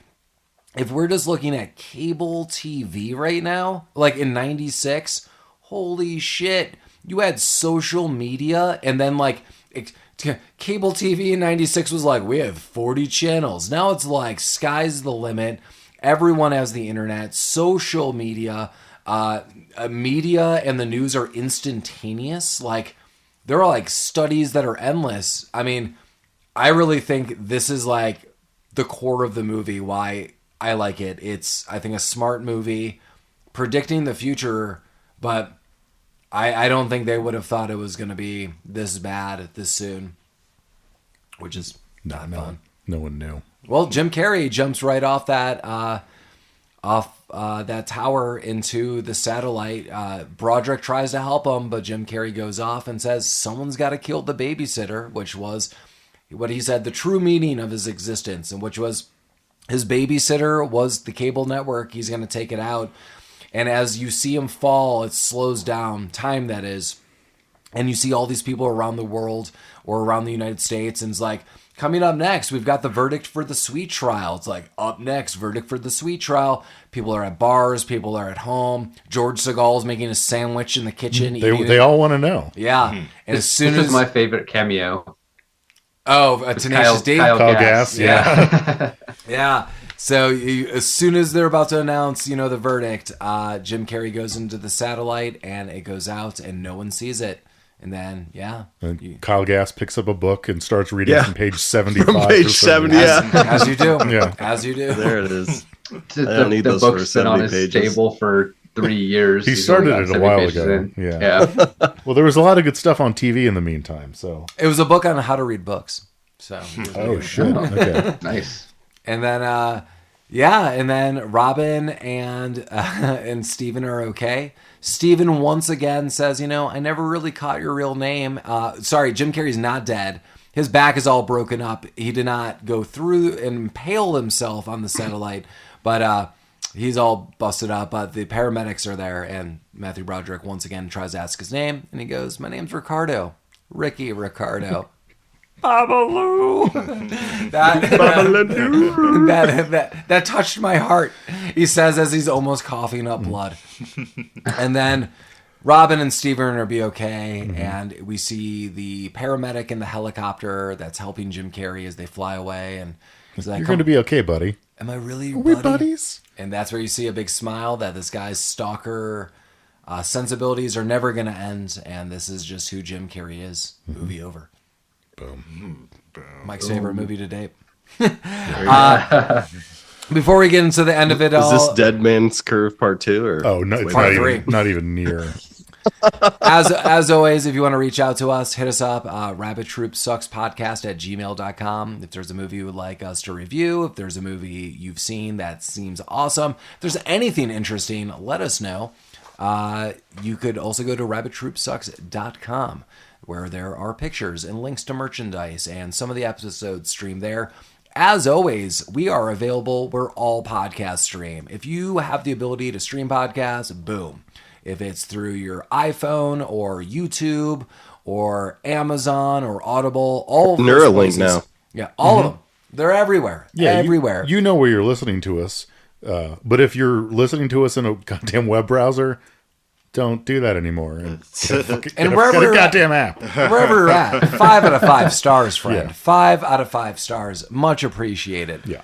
if we're just looking at cable TV right now, like in 96, holy shit, you had social media, and then cable TV in 96 was like, we have 40 channels. Now it's like, sky's the limit. Everyone has the internet, social media, media and the news are instantaneous. Like, there are like studies that are endless. I mean, I really think this is like the core of the movie, why I like it. It's, I think, a smart movie predicting the future, but I don't think they would have thought it was going to be this bad this soon, which is not fun. No one knew. Well, Jim Carrey jumps right off that tower into the satellite. Broderick tries to help him, but Jim Carrey goes off and says someone's got to kill the babysitter, which was what he said the true meaning of his existence, and which was his babysitter was the cable network. He's going to take it out. And as you see him fall, it slows down, time that is. And you see all these people around the world or around the United States, and it's like, coming up next, we've got the verdict for the sweet trial. It's like, up next, verdict for the sweet trial. People are at bars. People are at home. George Segal's making a sandwich in the kitchen. They all want to know. Yeah. And as soon as... This is my favorite cameo. Oh, Tenacious D? Kyle Gass. Yeah. Yeah. So as soon as they're about to announce, the verdict, Jim Carrey goes into the satellite and it goes out and no one sees it. And then, Kyle Gass picks up a book and starts reading from page 75. From page 70, as you do. Yeah. As you do. There it is. I don't need those book's been on his table for 3 years. He started it a while ago. Yeah. Well, there was a lot of good stuff on TV in the meantime. So it was a book on how to read books. So oh shit! Okay, nice. And then, and then Robin and Steven are okay. Steven once again says, I never really caught your real name. Sorry, Jim Carrey's not dead. His back is all broken up. He did not go through and impale himself on the satellite, but he's all busted up. But the paramedics are there, and Matthew Broderick once again tries to ask his name, and he goes, "My name's Ricardo. Ricky Ricardo." Babaloo. that touched my heart. He says as he's almost coughing up blood. And then Robin and Steven are be okay, and we see the paramedic in the helicopter that's helping Jim Carrey as they fly away. And he's like, "You're going to be okay, buddy. Am I really? Are we buddies?" And that's where you see a big smile that this guy's stalker sensibilities are never going to end, and this is just who Jim Carrey is. Movie over. Boom. Mike's favorite movie to date. Before we get into the end of it all, is this Dead Man's Curve Part 2 or? Oh no, it's not even near. As always, if you want to reach out to us, hit us up, rabbittroopsuckspodcast@gmail.com. If there's a movie you would like us to review, if there's a movie you've seen that seems awesome, if there's anything interesting, let us know. You could also go to rabbittroopsucks.com, where there are pictures and links to merchandise, and some of the episodes stream there. As always, we are available where all podcasts stream. If you have the ability to stream podcasts, boom. If it's through your iPhone or YouTube or Amazon or Audible, all of those Neuralink places, now. Yeah, all of them. They're everywhere. Yeah, everywhere. You know where you're listening to us. But if you're listening to us in a goddamn web browser, don't do that anymore. And get a goddamn app. Wherever you're at, 5 out of 5 stars, friend. Yeah. 5 out of 5 stars. Much appreciated. Yeah.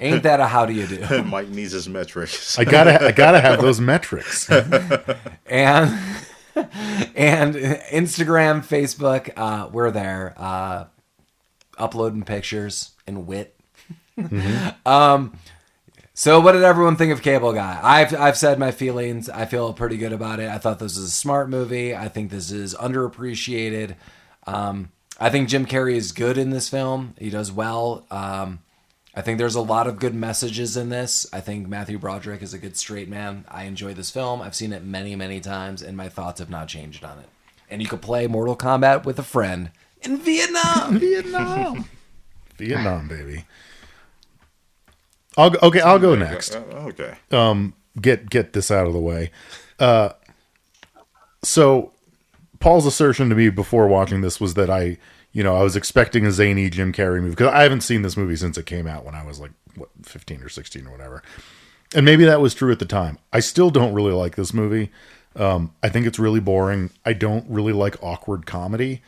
Ain't that a how do you do? Mike needs his metrics. I gotta have those metrics. And Instagram, Facebook, we're there. Uploading pictures and wit. So what did everyone think of Cable Guy? I've said my feelings. I feel pretty good about it. I thought this was a smart movie. I think this is underappreciated. I think Jim Carrey is good in this film. He does well. I think there's a lot of good messages in this. I think Matthew Broderick is a good straight man. I enjoy this film. I've seen it many, many times, and my thoughts have not changed on it. And you could play Mortal Kombat with a friend in Vietnam. Vietnam, baby. I'll go next. Okay. Get this out of the way. So Paul's assertion to me before watching this was that I was expecting a zany Jim Carrey movie, because I haven't seen this movie since it came out when I was like 15 or 16 or whatever. And maybe that was true at the time. I still don't really like this movie. I think it's really boring. I don't really like awkward comedy.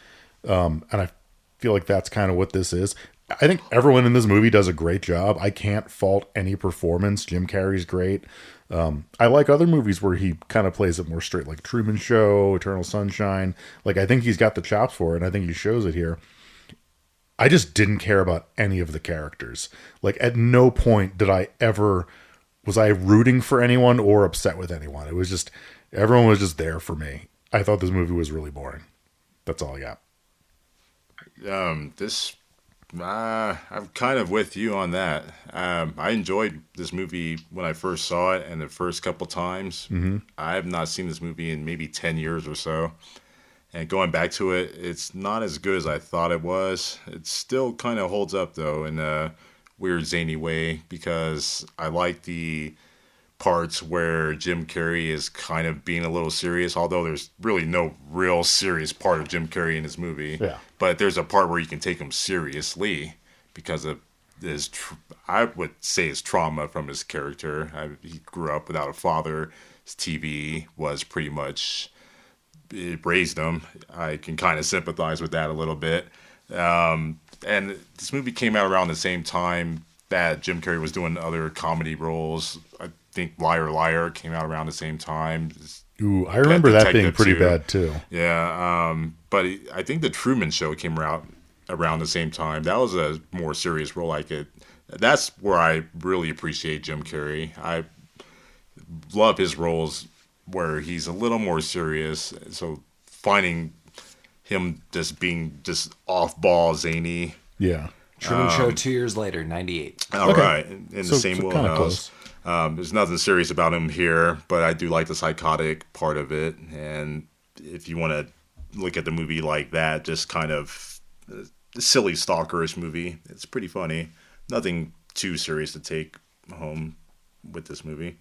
And I feel like that's kind of what this is. I think everyone in this movie does a great job. I can't fault any performance. Jim Carrey's great. I like other movies where he kind of plays it more straight, like Truman Show, Eternal Sunshine. Like, I think he's got the chops for it, and I think he shows it here. I just didn't care about any of the characters. Like, at no point was I rooting for anyone or upset with anyone. It was just, everyone was just there for me. I thought this movie was really boring. That's all I got. I'm kind of with you on that. I enjoyed this movie when I first saw it, and the first couple times. I have not seen this movie in maybe 10 years or so. And going back to it, it's not as good as I thought it was. It still kind of holds up, though, in a weird, zany way, because I like the parts where Jim Carrey is kind of being a little serious, although there's really no real serious part of Jim Carrey in this movie. Yeah. But there's a part where you can take him seriously because of his, I would say, his trauma from his character. He grew up without a father. His TV was pretty much, it raised him. I can kind of sympathize with that a little bit. And this movie came out around the same time that Jim Carrey was doing other comedy roles. I think Liar Liar came out around the same time. Ooh, I remember that being pretty bad too. Yeah, but I think the Truman Show came out around the same time. That was a more serious role. That's where I really appreciate Jim Carrey. I love his roles where he's a little more serious. So finding him just being just off-ball zany. Yeah. Truman Show 2 years later, 98. All right, in the same wheelhouse. There's nothing serious about him here, but I do like the psychotic part of it. And if you want to look at the movie like that, just kind of a silly stalkerish movie, it's pretty funny. Nothing too serious to take home with this movie.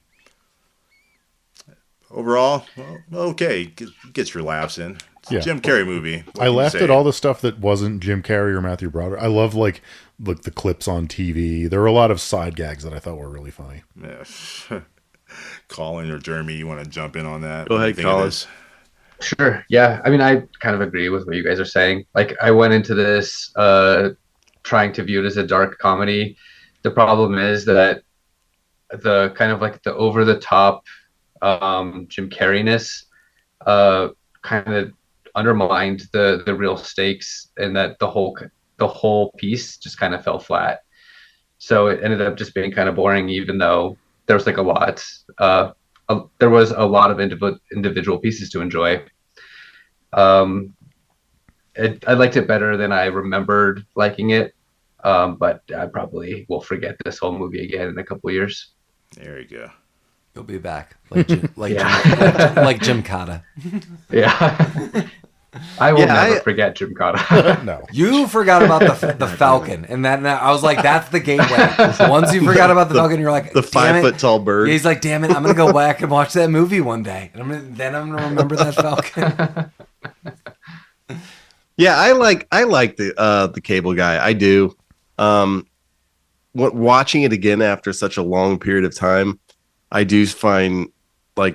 Overall, well, okay, gets your laughs in. Yeah. Jim Carrey movie. I laughed at all the stuff that wasn't Jim Carrey or Matthew Broderick. I love like the clips on TV. There were a lot of side gags that I thought were really funny. Yeah. Collin or Jeremy, you want to jump in on that? Go ahead, Collin. Sure. Yeah. I mean, I kind of agree with what you guys are saying. Like, I went into this trying to view it as a dark comedy. The problem is that the kind of like the over the top Jim Carrey-ness kind of undermined the real stakes, and that the whole piece just kind of fell flat. So it ended up just being kind of boring, even though there was like a lot. There was a lot of individual pieces to enjoy. I liked it better than I remembered liking it, but I probably will forget this whole movie again in a couple of years. There you go. You'll be back, like Jim Cotta. Yeah. I will never forget Jim Cotta. No. You forgot about the Falcon, and then I was like, that's the gateway. Once you forgot about the Falcon, you're like, the 5 foot tall bird. Yeah, he's like, damn it, I'm gonna go back and watch that movie one day, and I'm gonna remember that Falcon. Yeah, I like the Cable Guy. I do. Watching it again after such a long period of time, I do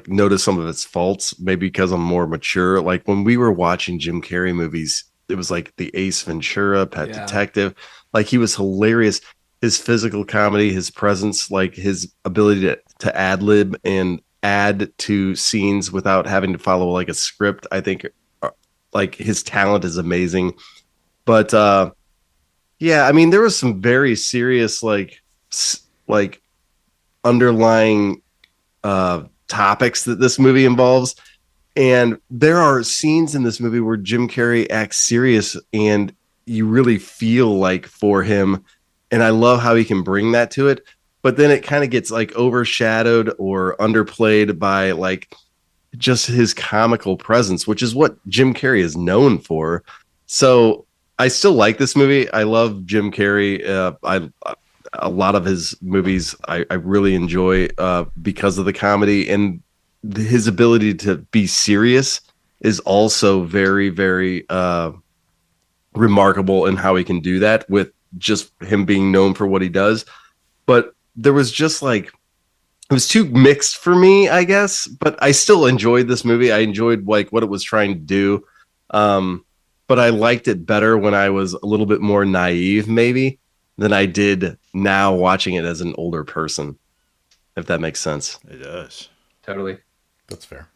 notice some of its faults, maybe because I'm more mature. Like when we were watching Jim Carrey movies, it was like the Ace Ventura, Pet Detective. Like he was hilarious. His physical comedy, his presence, like his ability to ad lib and add to scenes without having to follow like a script. I think like his talent is amazing. But yeah, I mean, there was some very serious like underlying topics that this movie involves, and there are scenes in this movie where Jim Carrey acts serious and you really feel like for him, and I love how he can bring that to it, but then it kind of gets like overshadowed or underplayed by like just his comical presence, which is what Jim Carrey is known for. So I still like this movie. I love Jim Carrey. A lot of his movies I really enjoy because of the comedy, and his ability to be serious is also very, very remarkable in how he can do that with just him being known for what he does. But there was just like, it was too mixed for me, I guess, but I still enjoyed this movie. I enjoyed like what it was trying to do. But I liked it better when I was a little bit more naive, maybe, than I did now watching it as an older person, if that makes sense. It does. Totally. That's fair.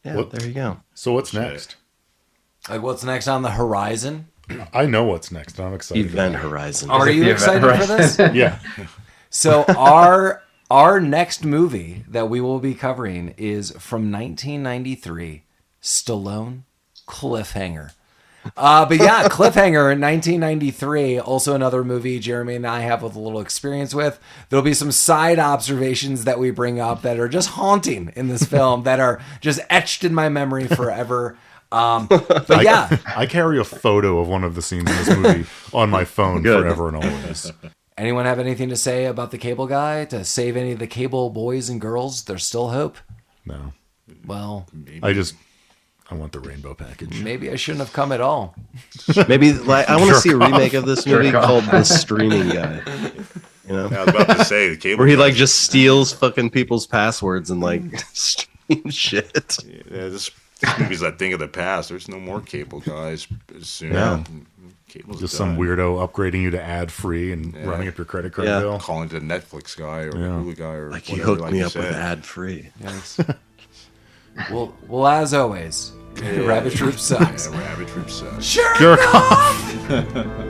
Yeah, there you go. So what's next? Like what's next on the horizon? I know what's next. I'm excited. Event Horizon. Are you excited for this? Yeah. So our next movie that we will be covering is from 1993, Stallone, Cliffhanger. But yeah, Cliffhanger in 1993, also another movie Jeremy and I have a little experience with. There'll be some side observations that we bring up that are just haunting in this film, that are just etched in my memory forever. But yeah. I carry a photo of one of the scenes in this movie on my phone forever and always. Anyone have anything to say about the Cable Guy? To save any of the cable boys and girls? There's still hope? No. Well, I want the rainbow package. Maybe I shouldn't have come at all. Maybe like I want to see a remake of this movie called The Streaming Guy. You know, I was about to say the cable where he like just steals fucking people's passwords and like stream shit. Yeah, this movie's that thing of the past. There's no more cable guys soon. Yeah. Cable's Just done. some weirdo upgrading you to ad free and running up your credit card bill. Calling to the Netflix guy or the Hulu guy or like whatever, he hooked like me you up with said. ad free. Yes. Well, as always, Rabbit Troop sucks. Yeah, Rabbit Troop sucks. Sure. Jerk off.